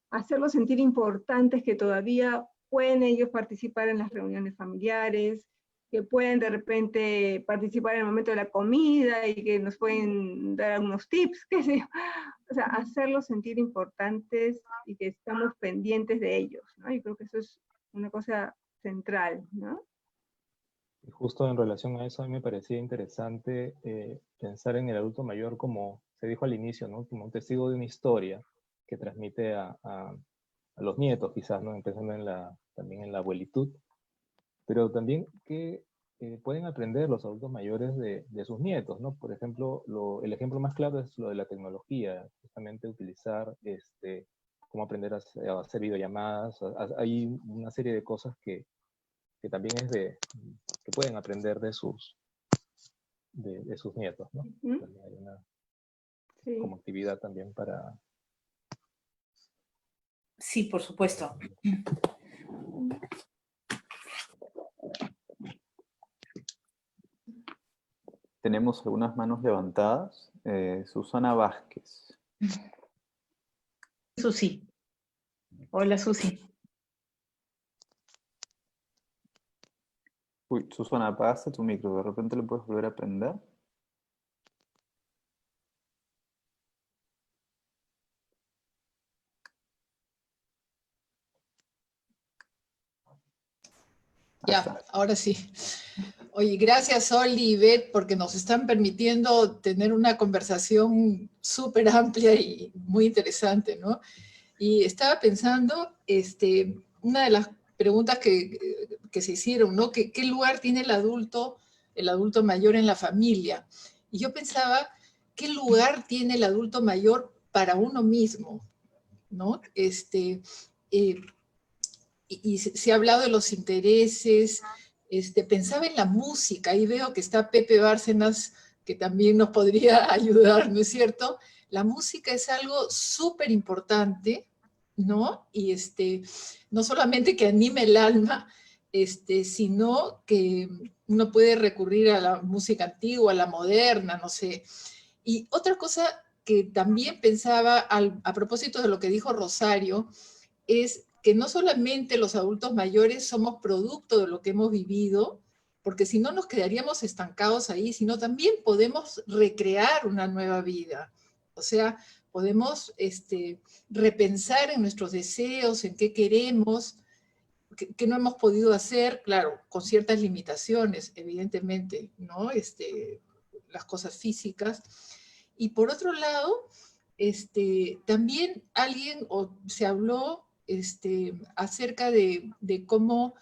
C: hacerlos sentir importantes, que todavía pueden ellos participar en las reuniones familiares, que pueden de repente participar en el momento de la comida y que nos pueden dar algunos tips, qué sé yo. O sea, hacerlos sentir importantes y que estamos pendientes de ellos, ¿no? Yo creo que eso es una cosa central, ¿no?
K: Y justo en relación a eso, a mí me parecía interesante pensar en el adulto mayor como se dijo al inicio, ¿no? Como un testigo de una historia que transmite a los nietos, quizás, ¿no? Empezando también en la abuelitud, pero también que pueden aprender los adultos mayores de sus nietos, ¿no? Por ejemplo, el ejemplo más claro es lo de la tecnología, justamente utilizar, cómo aprender a hacer videollamadas. Hay una serie de cosas que también que pueden aprender de sus nietos, ¿no? También hay como actividad también para...
B: Sí, por supuesto.
A: Tenemos algunas manos levantadas. Susana Vázquez.
B: Susi. Hola, Susi.
A: Uy, Susana, apagaste tu micro. ¿De repente lo puedes volver a prender?
L: Ya, ahora sí. Oye, gracias Oli y Beth porque nos están permitiendo tener una conversación súper amplia y muy interesante, ¿no? Y estaba pensando, una de las preguntas que se hicieron, ¿no? ¿Qué lugar tiene el adulto mayor en la familia? Y yo pensaba, ¿qué lugar tiene el adulto mayor para uno mismo? ¿No? Y se ha hablado de los intereses, pensaba en la música, y veo que está Pepe Bárcenas, que también nos podría ayudar, ¿no es cierto? La música es algo súper importante, ¿no? Y no solamente que anime el alma, sino que uno puede recurrir a la música antigua, a la moderna, no sé. Y otra cosa que también pensaba a propósito de lo que dijo Rosario, es que no solamente los adultos mayores somos producto de lo que hemos vivido, porque si no nos quedaríamos estancados ahí, sino también podemos recrear una nueva vida. O sea, podemos repensar en nuestros deseos, en qué queremos, que no hemos podido hacer, claro, con ciertas limitaciones, evidentemente, ¿no? Las cosas físicas. Y por otro lado, también se habló acerca de cómo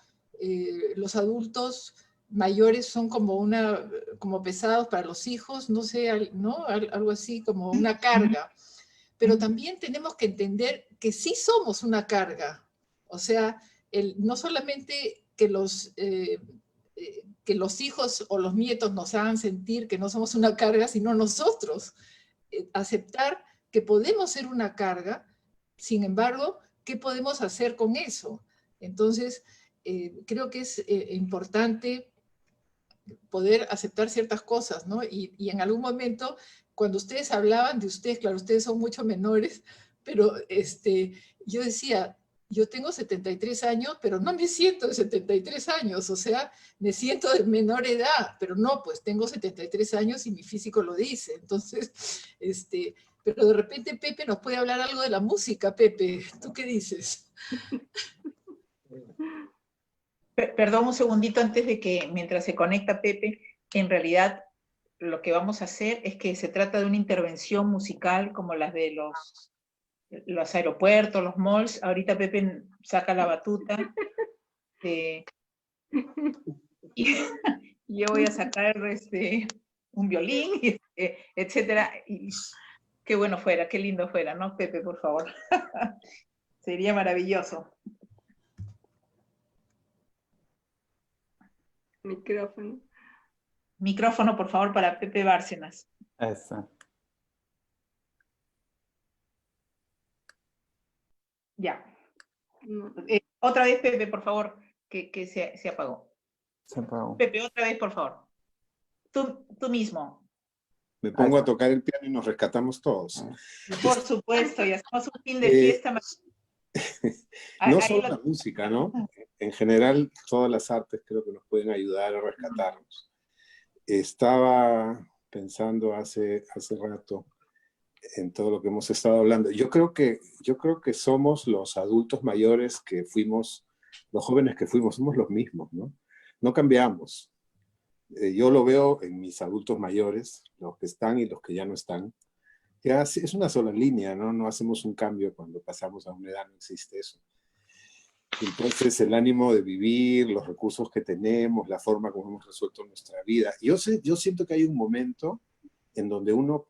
L: los adultos mayores son como pesados para los hijos, no sé, ¿no? Algo así como una carga. Pero también tenemos que entender que sí somos una carga. O sea, no solamente que los hijos o los nietos nos hagan sentir que no somos una carga, sino nosotros aceptar que podemos ser una carga. Sin embargo, ¿qué podemos hacer con eso? Entonces, creo que es importante poder aceptar ciertas cosas, ¿no? Y en algún momento, cuando ustedes hablaban de ustedes, claro, ustedes son mucho menores, pero yo decía, yo tengo 73 años, pero no me siento de 73 años, o sea, me siento de menor edad, pero no, pues tengo 73 años y mi físico lo dice. Entonces, pero de repente Pepe nos puede hablar algo de la música. Pepe, ¿tú qué dices?
B: Perdón un segundito antes de que, mientras se conecta Pepe, en realidad lo que vamos a hacer es que se trata de una intervención musical como las de los aeropuertos, los malls. Ahorita Pepe saca la batuta y yo voy a sacar un violín, etcétera. Y qué bueno fuera, qué lindo fuera, ¿no, Pepe, por favor? Sería maravilloso.
C: Micrófono.
B: Micrófono, por favor, para Pepe Bárcenas.
A: Eso.
B: Ya. Otra vez, Pepe, por favor, que se apagó.
A: Se apagó.
B: Pepe, otra vez, por favor. Tú mismo.
M: Me pongo a tocar el piano y nos rescatamos todos.
B: Por supuesto, y hacemos un fin de fiesta.
M: No solo la música, ¿no? En general, todas las artes creo que nos pueden ayudar a rescatarnos. Estaba pensando hace rato en todo lo que hemos estado hablando. Yo creo que somos los adultos mayores que fuimos, los jóvenes que fuimos, somos los mismos, ¿no? No cambiamos. Yo lo veo en mis adultos mayores, los que están y los que ya no están. Ya es una sola línea, ¿no? No hacemos un cambio cuando pasamos a una edad, no existe eso. Entonces, el ánimo de vivir, los recursos que tenemos, la forma como hemos resuelto nuestra vida. Yo siento que hay un momento en donde uno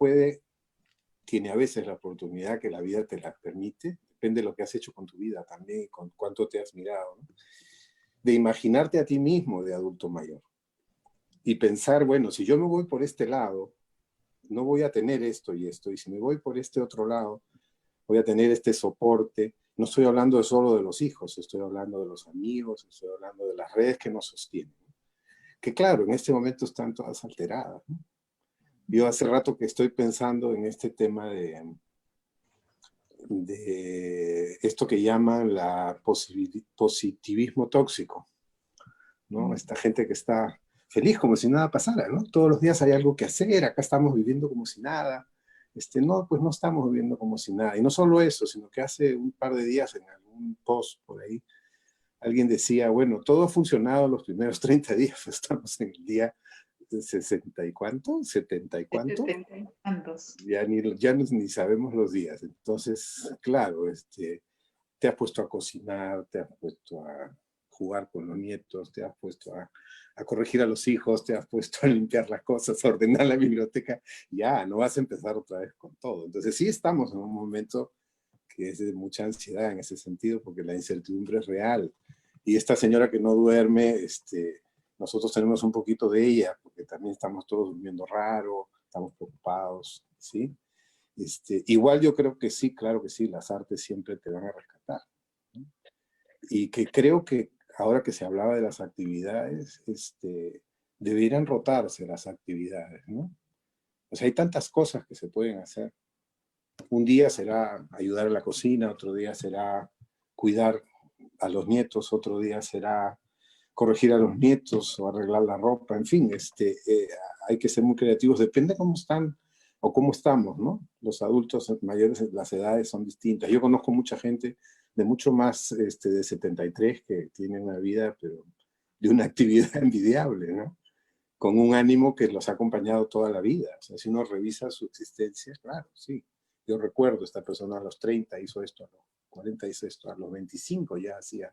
M: tiene a veces la oportunidad que la vida te la permite, depende de lo que has hecho con tu vida también y con cuánto te has mirado, ¿no? De imaginarte a ti mismo de adulto mayor. Y pensar, bueno, si yo me voy por este lado, no voy a tener esto y esto, y si me voy por este otro lado, voy a tener este soporte. No estoy hablando solo de los hijos, estoy hablando de los amigos, estoy hablando de las redes que nos sostienen. Que claro, en este momento están todas alteradas, ¿no? Yo hace rato que estoy pensando en este tema de esto que llaman la positivismo tóxico, ¿no? Esta gente que está feliz como si nada pasara, ¿no? Todos los días hay algo que hacer, acá estamos viviendo como si nada. No, pues no estamos viviendo como si nada. Y no solo eso, sino que hace un par de días en algún post por ahí, alguien decía, bueno, todo ha funcionado los primeros 30 días, pues estamos en el día 60 y cuánto, 70 y cuánto.
B: 70 y tantos.
M: Ya ni sabemos los días. Entonces, claro, te has puesto a cocinar, te has puesto a jugar con los nietos, te has puesto a corregir a los hijos, te has puesto a limpiar las cosas, a ordenar la biblioteca, ya, no vas a empezar otra vez con todo. Entonces sí estamos en un momento que es de mucha ansiedad en ese sentido, porque la incertidumbre es real. Y esta señora que no duerme, nosotros tenemos un poquito de ella, porque también estamos todos durmiendo raro, estamos preocupados, ¿sí? Igual yo creo que sí, claro que sí, las artes siempre te van a rescatar, ¿no? Y que creo que ahora que se hablaba de las actividades, deberían rotarse las actividades, ¿no? O sea, hay tantas cosas que se pueden hacer. Un día será ayudar a la cocina, otro día será cuidar a los nietos, otro día será corregir a los nietos o arreglar la ropa, en fin, hay que ser muy creativos, depende cómo están o cómo estamos, ¿no? Los adultos mayores, las edades son distintas. Yo conozco mucha gente de mucho más de 73 que tiene una vida, pero de una actividad envidiable, ¿no? Con un ánimo que los ha acompañado toda la vida. O sea, si uno revisa su existencia, claro, sí. Yo recuerdo, esta persona a los 30 hizo esto, a los 40 hizo esto, a los 25 ya hacía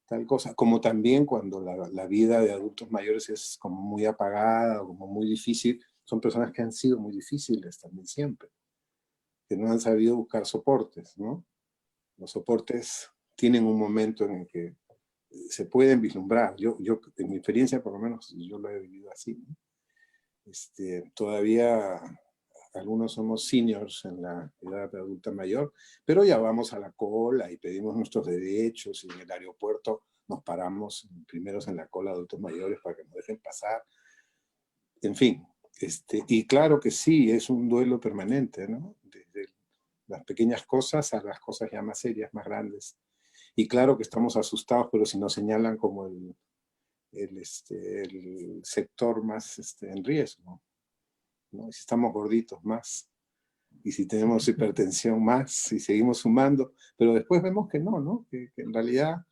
M: tal cosa. Como también cuando la vida de adultos mayores es como muy apagada, o como muy difícil, son personas que han sido muy difíciles también siempre, que no han sabido buscar soportes, ¿no? Los soportes tienen un momento en el que se pueden vislumbrar. Yo, en mi experiencia, por lo menos, yo lo he vivido así, ¿no? Todavía algunos somos seniors en la edad de adulta mayor, pero ya vamos a la cola y pedimos nuestros derechos, y en el aeropuerto nos paramos primeros en la cola de adultos mayores para que nos dejen pasar. En fin, y claro que sí, es un duelo permanente, ¿no? Desde las pequeñas cosas a las cosas ya más serias, más grandes. Y claro que estamos asustados, pero si nos señalan como el sector más en riesgo, ¿no? Si estamos gorditos más, y si tenemos hipertensión más, y seguimos sumando, pero después vemos que no, ¿no? Que en realidad,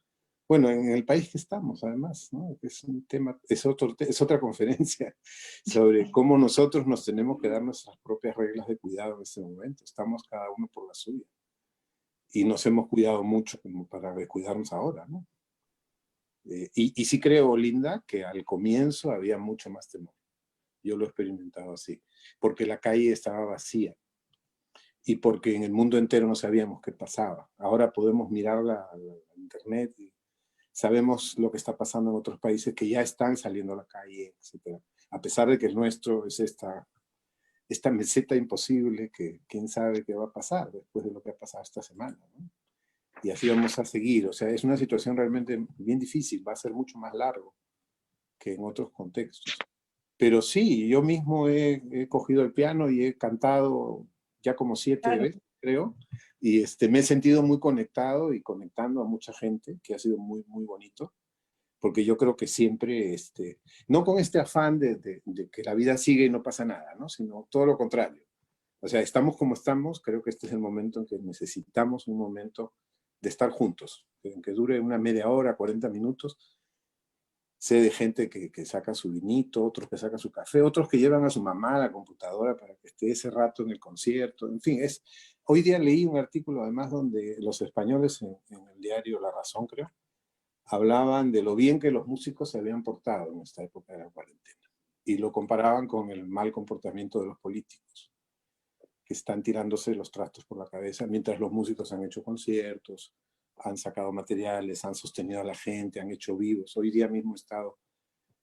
M: bueno, en el país que estamos, además, ¿no? Es un tema, es otra conferencia sobre cómo nosotros nos tenemos que dar nuestras propias reglas de cuidado en este momento. Estamos cada uno por la suya. Y nos hemos cuidado mucho como para descuidarnos ahora, ¿no? Y sí creo, Linda, que al comienzo había mucho más temor. Yo lo he experimentado así, porque la calle estaba vacía y porque en el mundo entero no sabíamos qué pasaba. Ahora podemos mirar la internet y sabemos lo que está pasando en otros países que ya están saliendo a la calle, etc. A pesar de que el nuestro es esta meseta imposible que quién sabe qué va a pasar después de lo que ha pasado esta semana, ¿no? Y así vamos a seguir. O sea, es una situación realmente bien difícil, va a ser mucho más largo que en otros contextos. Pero sí, yo mismo he cogido el piano y he cantado ya como 7 veces, creo, y me he sentido muy conectado y conectando a mucha gente, que ha sido muy, muy bonito, porque yo creo que siempre, no con este afán de que la vida sigue y no pasa nada, ¿no? Sino todo lo contrario. O sea, estamos como estamos, creo que este es el momento en que necesitamos un momento de estar juntos, que dure una media hora, 40 minutos. Sé de gente que saca su vinito, otros que sacan su café, otros que llevan a su mamá a la computadora para que esté ese rato en el concierto. En fin, hoy día leí un artículo además donde los españoles en el diario La Razón, creo, hablaban de lo bien que los músicos se habían portado en esta época de la cuarentena. Y lo comparaban con el mal comportamiento de los políticos, que están tirándose los trastos por la cabeza, mientras los músicos han hecho conciertos, han sacado materiales, han sostenido a la gente, han hecho vivos. Hoy día mismo he estado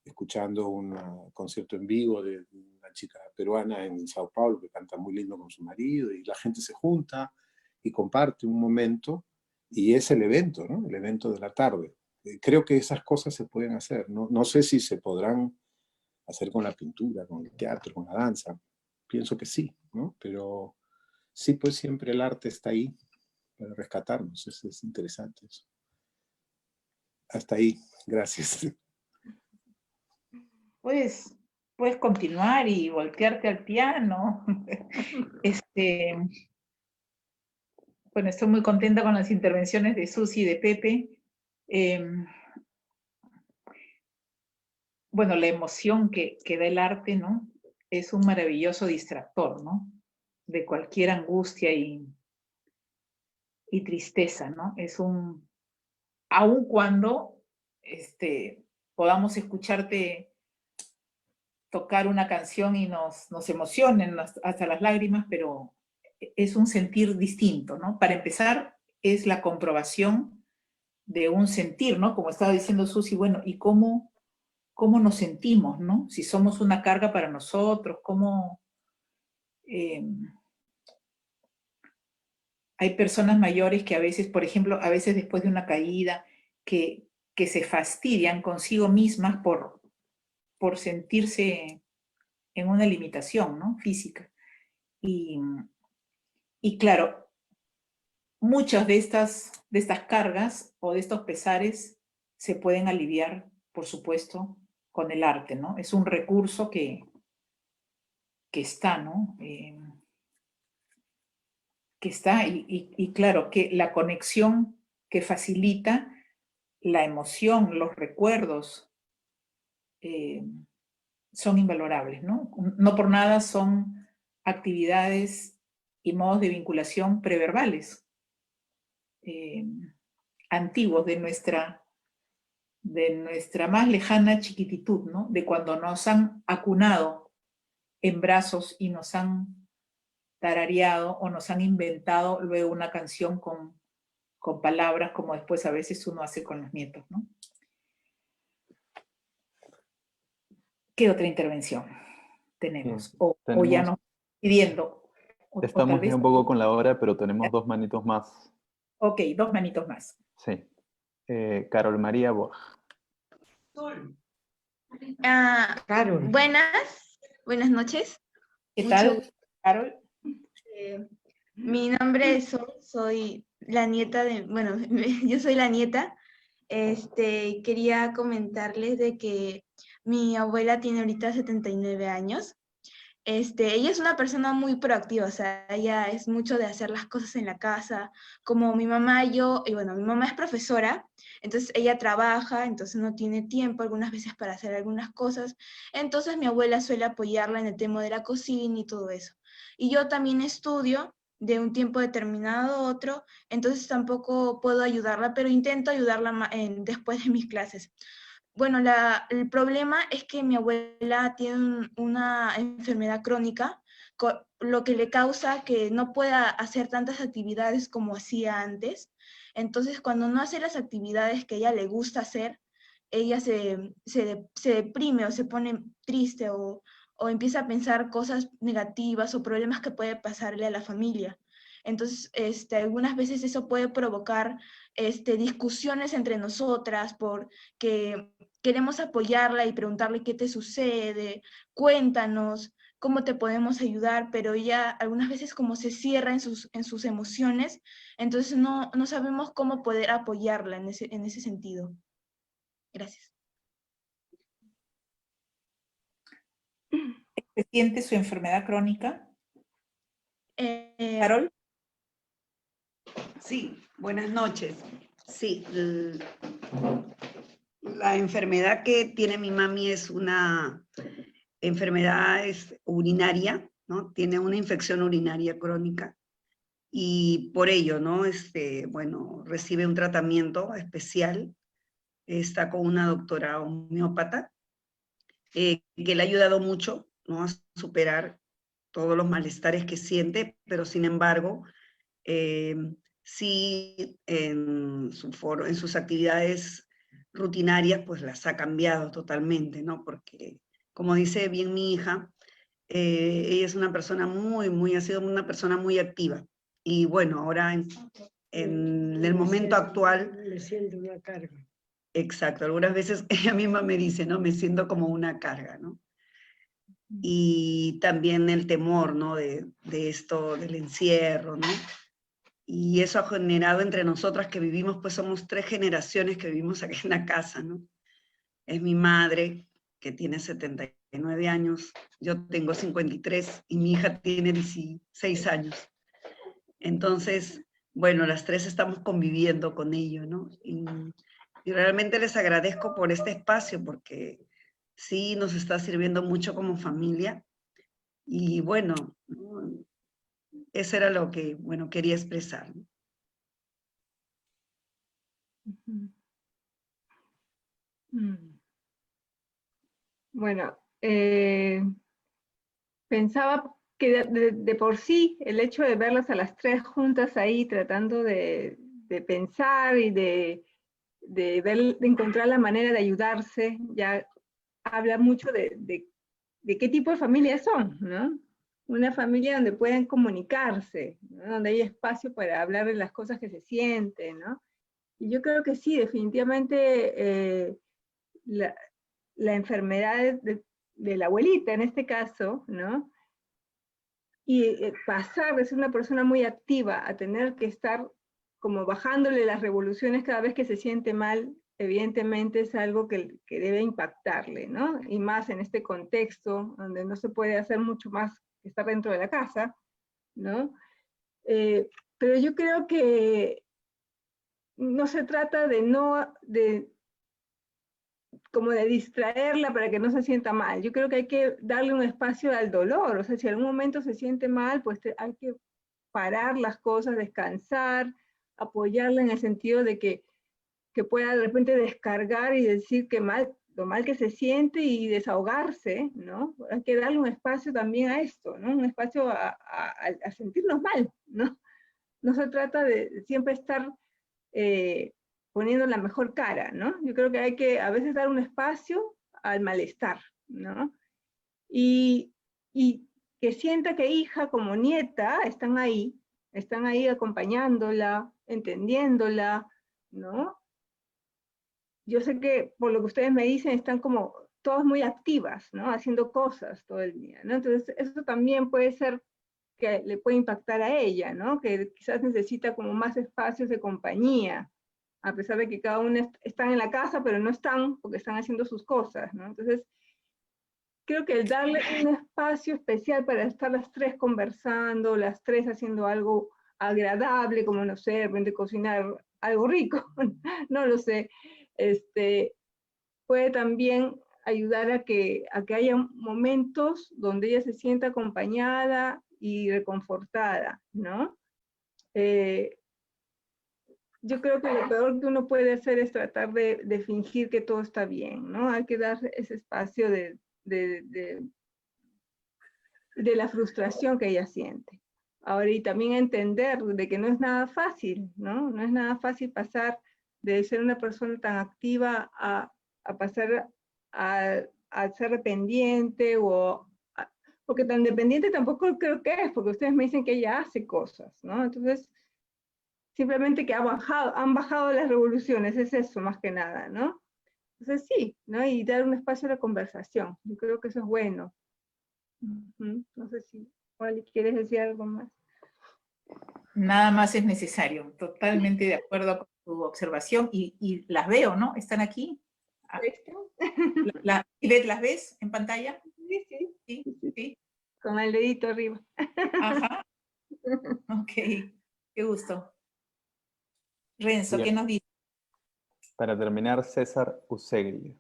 M: escuchando un concierto en vivo de una chica peruana en Sao Paulo que canta muy lindo con su marido, y la gente se junta y comparte un momento, y es el evento, ¿no? El evento de la tarde. Creo que esas cosas se pueden hacer. No sé si se podrán hacer con la pintura, con el teatro, con la danza. Pienso que sí, ¿no? Pero sí, pues siempre el arte está ahí para rescatarnos. Es interesante eso. Hasta ahí. Gracias.
B: Puedes continuar y voltearte al piano. Bueno, estoy muy contenta con las intervenciones de Susi y de Pepe. Bueno, la emoción que da el arte, ¿no? Es un maravilloso distractor, ¿no? De cualquier angustia y tristeza, ¿no? Aun cuando podamos escucharte tocar una canción y nos emocionen hasta las lágrimas, pero es un sentir distinto, ¿no? Para empezar, es la comprobación de un sentir, ¿no? Como estaba diciendo Susi, bueno, ¿y cómo nos sentimos, ¿no? Si somos una carga para nosotros, hay personas mayores que a veces, por ejemplo, a veces después de una caída, que se fastidian consigo mismas por sentirse en una limitación, ¿no? Física. Y claro, muchas de estas cargas o de estos pesares se pueden aliviar, por supuesto, con el arte, ¿no? Es un recurso que está, ¿no? Que está, y claro, que la conexión que facilita la emoción, los recuerdos, son invalorables, ¿no? No por nada son actividades y modos de vinculación preverbales, antiguos de nuestra de nuestra más lejana chiquititud, ¿no? De cuando nos han acunado en brazos y nos han tarareado o nos han inventado luego una canción con palabras como después a veces uno hace con los nietos, ¿no? ¿Qué otra intervención tenemos? O ya nos pidiendo.
A: Estamos ya un poco con la hora, pero tenemos 2 manitos más.
B: Ok, 2 manitos más.
A: Sí. Carol María Borja.
N: Buenas noches.
B: ¿Qué tal, Carol?
N: Mi nombre es Sol, soy la nieta de, bueno, yo soy la nieta. Quería comentarles de que mi abuela tiene ahorita 79 años. Ella es una persona muy proactiva, o sea, ella es mucho de hacer las cosas en la casa, como mi mamá y yo, y bueno, mi mamá es profesora, entonces ella trabaja, entonces no tiene tiempo algunas veces para hacer algunas cosas, entonces mi abuela suele apoyarla en el tema de la cocina y todo eso. Y yo también estudio de un tiempo determinado a otro, entonces tampoco puedo ayudarla, pero intento ayudarla después de mis clases. Bueno, el problema es que mi abuela tiene una enfermedad crónica, lo que le causa que no pueda hacer tantas actividades como hacía antes. Entonces, cuando no hace las actividades que a ella le gusta hacer, ella se deprime o se pone triste o empieza a pensar cosas negativas o problemas que puede pasarle a la familia. Entonces, algunas veces eso puede provocar discusiones entre nosotras porque queremos apoyarla y preguntarle qué te sucede, cuéntanos, cómo te podemos ayudar, pero ella algunas veces como se cierra en sus emociones, entonces no sabemos cómo poder apoyarla en ese sentido. Gracias.
B: ¿Se siente su enfermedad crónica? ¿Carol?
O: Sí, buenas noches. Sí, la enfermedad que tiene mi mami es una enfermedad urinaria, ¿no? Tiene una infección urinaria crónica y por ello, ¿no? Bueno, recibe un tratamiento especial, está con una doctora homeópata que le ha ayudado mucho, ¿no? A superar todos los malestares que siente, pero sin embargo, sí en sus actividades rutinarias, pues las ha cambiado totalmente, ¿no? Porque, como dice bien mi hija, ella es una persona ha sido una persona muy activa. Y bueno, ahora en el momento actual...
P: Me siento una carga.
O: Exacto, algunas veces ella misma me dice, ¿no? Me siento como una carga, ¿no? Y también el temor, ¿no? De esto, del encierro, ¿no? Y eso ha generado entre nosotras que vivimos, pues somos 3 generaciones que vivimos aquí en la casa, ¿no? Es mi madre, que tiene 79 años, yo tengo 53 y mi hija tiene 16 años. Entonces, bueno, las 3 estamos conviviendo con ello, ¿no? Y realmente les agradezco por este espacio porque sí nos está sirviendo mucho como familia. Y bueno, eso era lo que, bueno, quería expresar.
C: Bueno, pensaba que de por sí el hecho de verlas a las 3 juntas ahí tratando de pensar y de encontrar la manera de ayudarse, ya habla mucho de qué tipo de familia son, ¿no? Una familia donde pueden comunicarse, ¿no? Donde hay espacio para hablar de las cosas que se sienten, ¿no? Y yo creo que sí, definitivamente la enfermedad de la abuelita en este caso, ¿no? Y pasar de ser una persona muy activa a tener que estar como bajándole las revoluciones cada vez que se siente mal, evidentemente es algo que debe impactarle, ¿no? Y más en este contexto donde no se puede hacer mucho más que estar dentro de la casa, ¿no? Pero yo creo que no se trata como de distraerla para que no se sienta mal. Yo creo que hay que darle un espacio al dolor. O sea, si en algún momento se siente mal, pues hay que parar las cosas, descansar, apoyarla en el sentido de que que pueda de repente descargar y decir lo mal que se siente y desahogarse, ¿no? Hay que darle un espacio también a esto, ¿no? Un espacio a sentirnos mal, ¿no? No se trata de siempre estar poniendo la mejor cara, ¿no? Yo creo que hay que a veces dar un espacio al malestar, ¿no? Y que sienta que hija como nieta están ahí acompañándola, entendiéndola, ¿no? Yo sé que por lo que ustedes me dicen están como todas muy activas, ¿no? Haciendo cosas todo el día, ¿no? Entonces eso también puede ser que le puede impactar a ella, ¿no? Que quizás necesita como más espacios de compañía, a pesar de que cada una están en la casa, pero no están porque están haciendo sus cosas, ¿no? Entonces, creo que el darle un espacio especial para estar las tres conversando, las tres haciendo algo agradable, como, no sé, de repente cocinar algo rico, no lo sé, puede también ayudar a que haya momentos donde ella se sienta acompañada y reconfortada, ¿no? Yo creo que lo peor que uno puede hacer es tratar de fingir que todo está bien, ¿no? Hay que dar ese espacio de la frustración que ella siente. Ahora, y también entender de que no es nada fácil, ¿no? No es nada fácil pasar de ser una persona tan activa a pasar a ser dependiente porque tan dependiente tampoco creo que es, porque ustedes me dicen que ella hace cosas, ¿no? Entonces, simplemente que han bajado las revoluciones, es eso más que nada, ¿no? Entonces sí, ¿no? Y dar un espacio a la conversación, yo creo que eso es bueno. No sé si, Wally, ¿quieres decir algo más?
B: Nada más es necesario, totalmente de acuerdo con tu observación y las veo, ¿no? ¿Están aquí? ¿Ivette, las ves en pantalla?
C: Sí.
B: Sí.
C: Con el dedito arriba.
B: Ajá. Ok, qué gusto. Renzo,
A: Bien.
B: ¿qué nos dice?
A: Para terminar, César Usegui.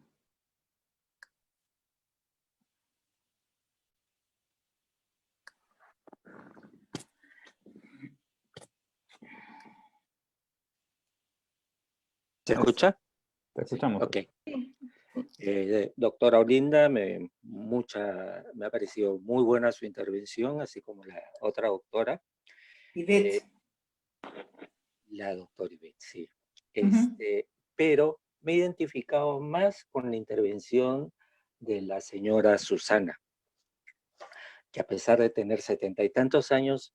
P: ¿Se escucha?
A: Te escuchamos.
P: Ok. Doctora Olinda, me ha parecido muy buena su intervención, así como la otra doctora.
B: Ivette.
P: La doctora Ivette, sí. Pero me he identificado más con la intervención de la señora Susana, que a pesar de tener 70 y tantos años,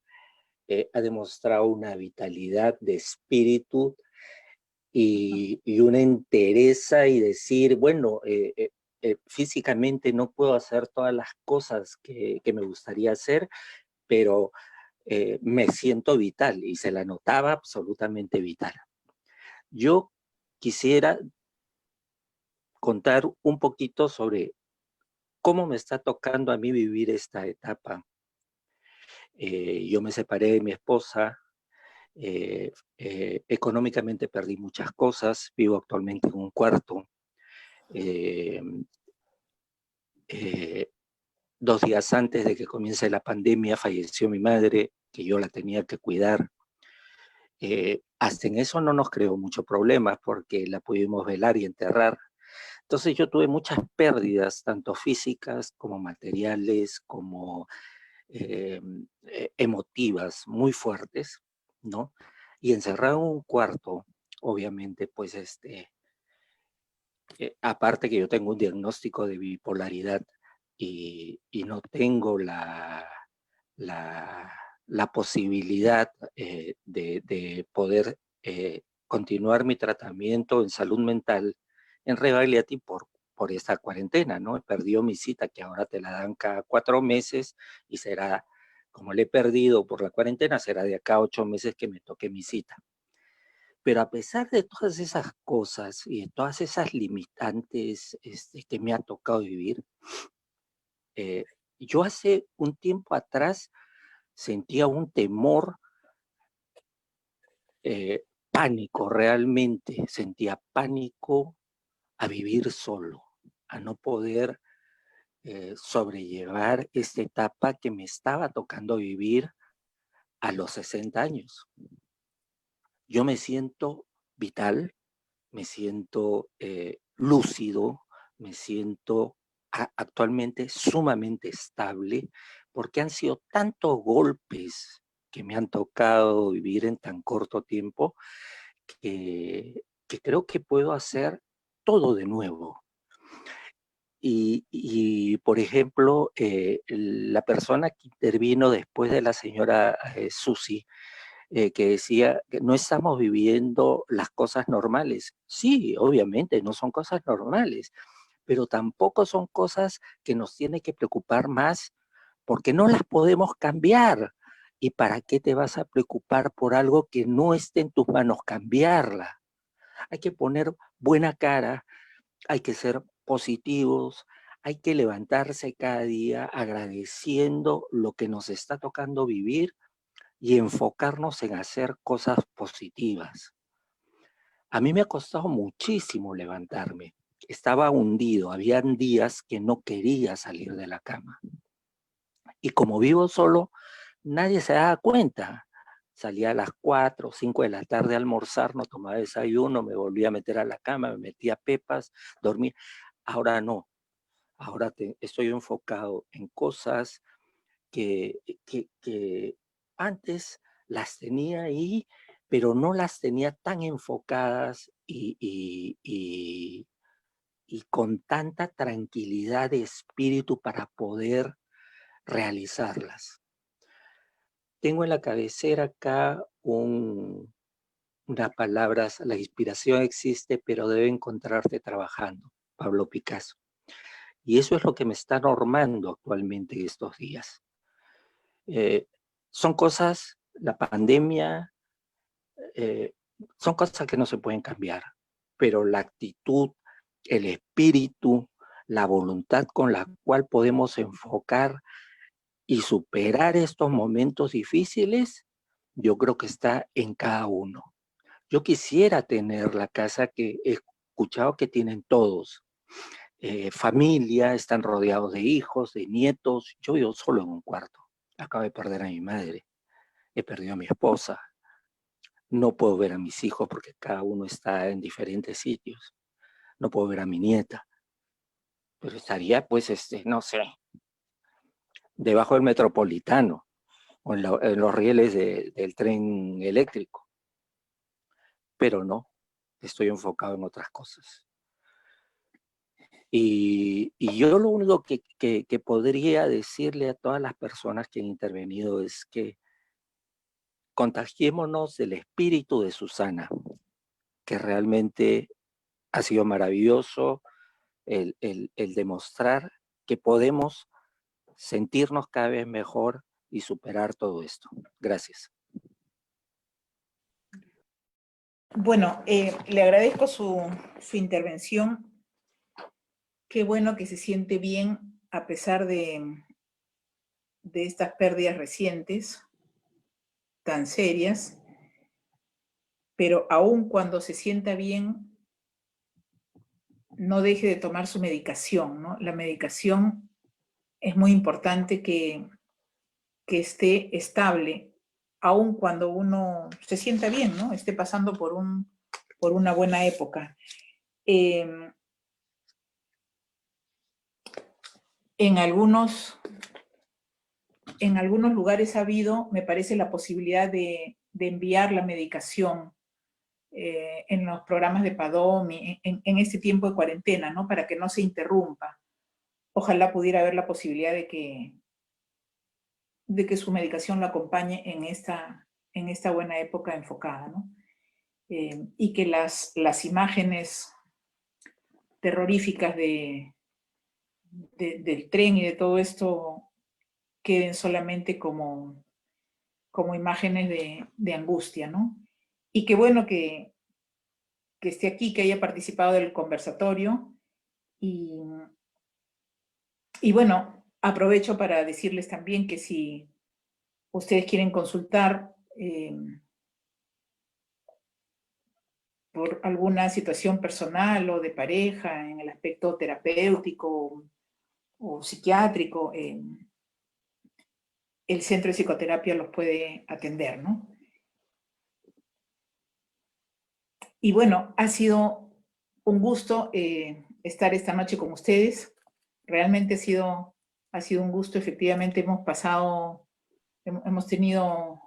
P: ha demostrado una vitalidad de espíritu y una entereza y decir, bueno, físicamente no puedo hacer todas las cosas que me gustaría hacer, pero me siento vital, y se la notaba absolutamente vital. Yo quisiera contar un poquito sobre cómo me está tocando a mí vivir esta etapa. Yo me separé de mi esposa, económicamente perdí muchas cosas, vivo actualmente en un cuarto. 2 días antes de que comience la pandemia falleció mi madre, que yo la tenía que cuidar. Hasta en eso no nos creó mucho problema porque la pudimos velar y enterrar. Entonces yo tuve muchas pérdidas, tanto físicas como materiales, como emotivas, muy fuertes, ¿no? Y encerrado en un cuarto, obviamente, pues aparte que yo tengo un diagnóstico de bipolaridad y no tengo la posibilidad de poder continuar mi tratamiento en salud mental en Rebagliati por esta cuarentena, ¿no? He perdido mi cita, que ahora te la dan cada 4 meses, y será, como le he perdido por la cuarentena, será de acá a 8 meses que me toque mi cita. Pero a pesar de todas esas cosas y de todas esas limitantes que me ha tocado vivir, yo hace un tiempo atrás sentía un temor, pánico realmente, sentía pánico a vivir solo, a no poder sobrellevar esta etapa que me estaba tocando vivir a los 60 años. Yo me siento vital, me siento lúcido, me siento actualmente sumamente estable, porque han sido tantos golpes que me han tocado vivir en tan corto tiempo, que creo que puedo hacer todo de nuevo. Y por ejemplo, la persona que intervino después de la señora Susi, que decía que no estamos viviendo las cosas normales. Sí, obviamente, no son cosas normales, pero tampoco son cosas que nos tienen que preocupar más, porque no las podemos cambiar. ¿Y para qué te vas a preocupar por algo que no esté en tus manos cambiarla? Hay que poner buena cara, hay que ser positivos, hay que levantarse cada día agradeciendo lo que nos está tocando vivir y enfocarnos en hacer cosas positivas. A mí me ha costado muchísimo levantarme. Estaba hundido, habían días que no quería salir de la cama. Y como vivo solo, nadie se daba cuenta. Salía a las 4 o 5 de la tarde a almorzar, no tomaba desayuno, me volvía a meter a la cama, me metía pepas, dormía. Ahora no. Ahora estoy enfocado en cosas que antes las tenía ahí, pero no las tenía tan enfocadas y con tanta tranquilidad de espíritu para poder realizarlas. Tengo en la cabecera acá unas palabras: la inspiración existe, pero debe encontrarte trabajando. Pablo Picasso. Y eso es lo que me está normando actualmente estos días. Son cosas, la pandemia, son cosas que no se pueden cambiar, pero la actitud, el espíritu, la voluntad con la cual podemos enfocar y superar estos momentos difíciles, yo creo que está en cada uno. Yo quisiera tener la casa que he escuchado que tienen todos. Familia, están rodeados de hijos, de nietos. Yo vivo solo en un cuarto. Acabo de perder a mi madre. He perdido a mi esposa. No puedo ver a mis hijos porque cada uno está en diferentes sitios. No puedo ver a mi nieta. Pero estaría, pues, no sé, debajo del Metropolitano o en los rieles del tren eléctrico. Pero no, estoy enfocado en otras cosas. Y yo lo único que podría decirle a todas las personas que han intervenido es que contagiémonos del espíritu de Susana, que realmente ha sido maravilloso el demostrar que podemos sentirnos cada vez mejor y superar todo esto. Gracias.
B: Bueno, le agradezco su intervención. Qué bueno que se siente bien a pesar de estas pérdidas recientes, tan serias, pero aun cuando se sienta bien, no deje de tomar su medicación, ¿no? La medicación es muy importante que esté estable, aun cuando uno se sienta bien, ¿no? Esté pasando por una buena época. En algunos lugares ha habido, me parece, la posibilidad de enviar la medicación en los programas de PADOM, en este tiempo de cuarentena, ¿no? Para que no se interrumpa. Ojalá pudiera haber la posibilidad de que su medicación lo acompañe en esta buena época enfocada, ¿no? Y que las imágenes terroríficas del tren y de todo esto queden solamente como imágenes de angustia, ¿no? Y qué bueno que esté aquí, que haya participado del conversatorio. Y bueno, aprovecho para decirles también que si ustedes quieren consultar por alguna situación personal o de pareja en el aspecto terapéutico o psiquiátrico, el centro de psicoterapia los puede atender, ¿no? Y bueno, ha sido un gusto estar esta noche con ustedes. Realmente ha sido un gusto. Efectivamente hemos tenido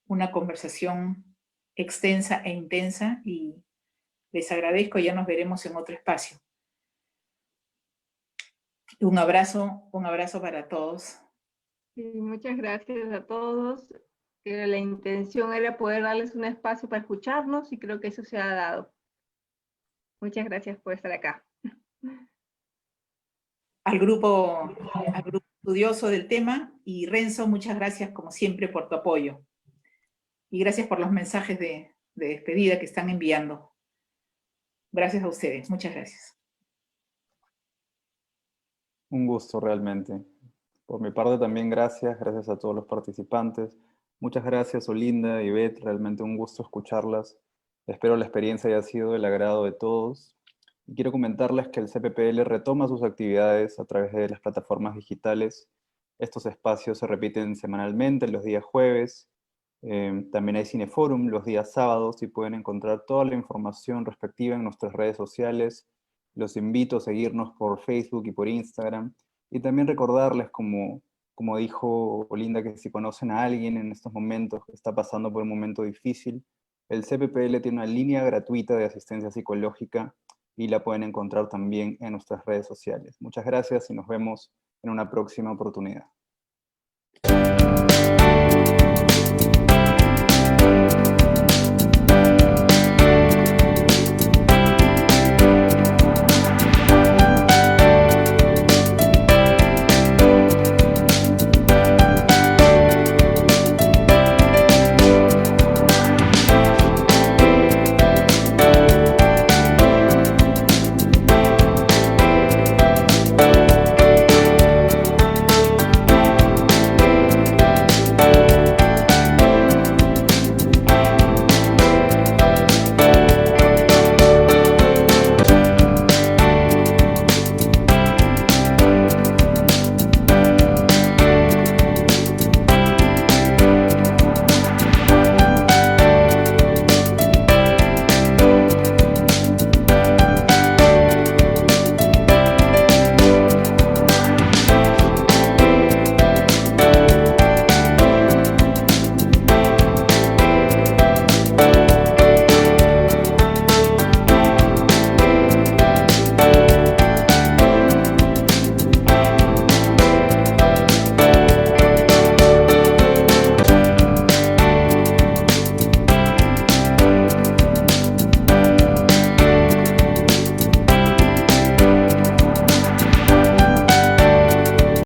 B: una conversación extensa e intensa y les agradezco. Ya nos veremos en otro espacio. Un abrazo para todos.
C: Sí, muchas gracias a todos. La intención era poder darles un espacio para escucharnos y creo que eso se ha dado. Muchas gracias por estar acá.
B: Al grupo estudioso del tema, y Renzo, muchas gracias como siempre por tu apoyo. Y gracias por los mensajes de despedida que están enviando. Gracias a ustedes, muchas gracias.
A: Un gusto realmente. Por mi parte también gracias a todos los participantes. Muchas gracias Olinda y Beth, realmente un gusto escucharlas. Espero la experiencia haya sido del agrado de todos. Y quiero comentarles que el CPPL retoma sus actividades a través de las plataformas digitales. Estos espacios se repiten semanalmente los días jueves. También hay Cineforum los días sábados y pueden encontrar toda la información respectiva en nuestras redes sociales. Los invito a seguirnos por Facebook y por Instagram. Y también recordarles, como dijo Olinda, que si conocen a alguien en estos momentos que está pasando por un momento difícil, el CPPL tiene una línea gratuita de asistencia psicológica y la pueden encontrar también en nuestras redes sociales. Muchas gracias y nos vemos en una próxima oportunidad.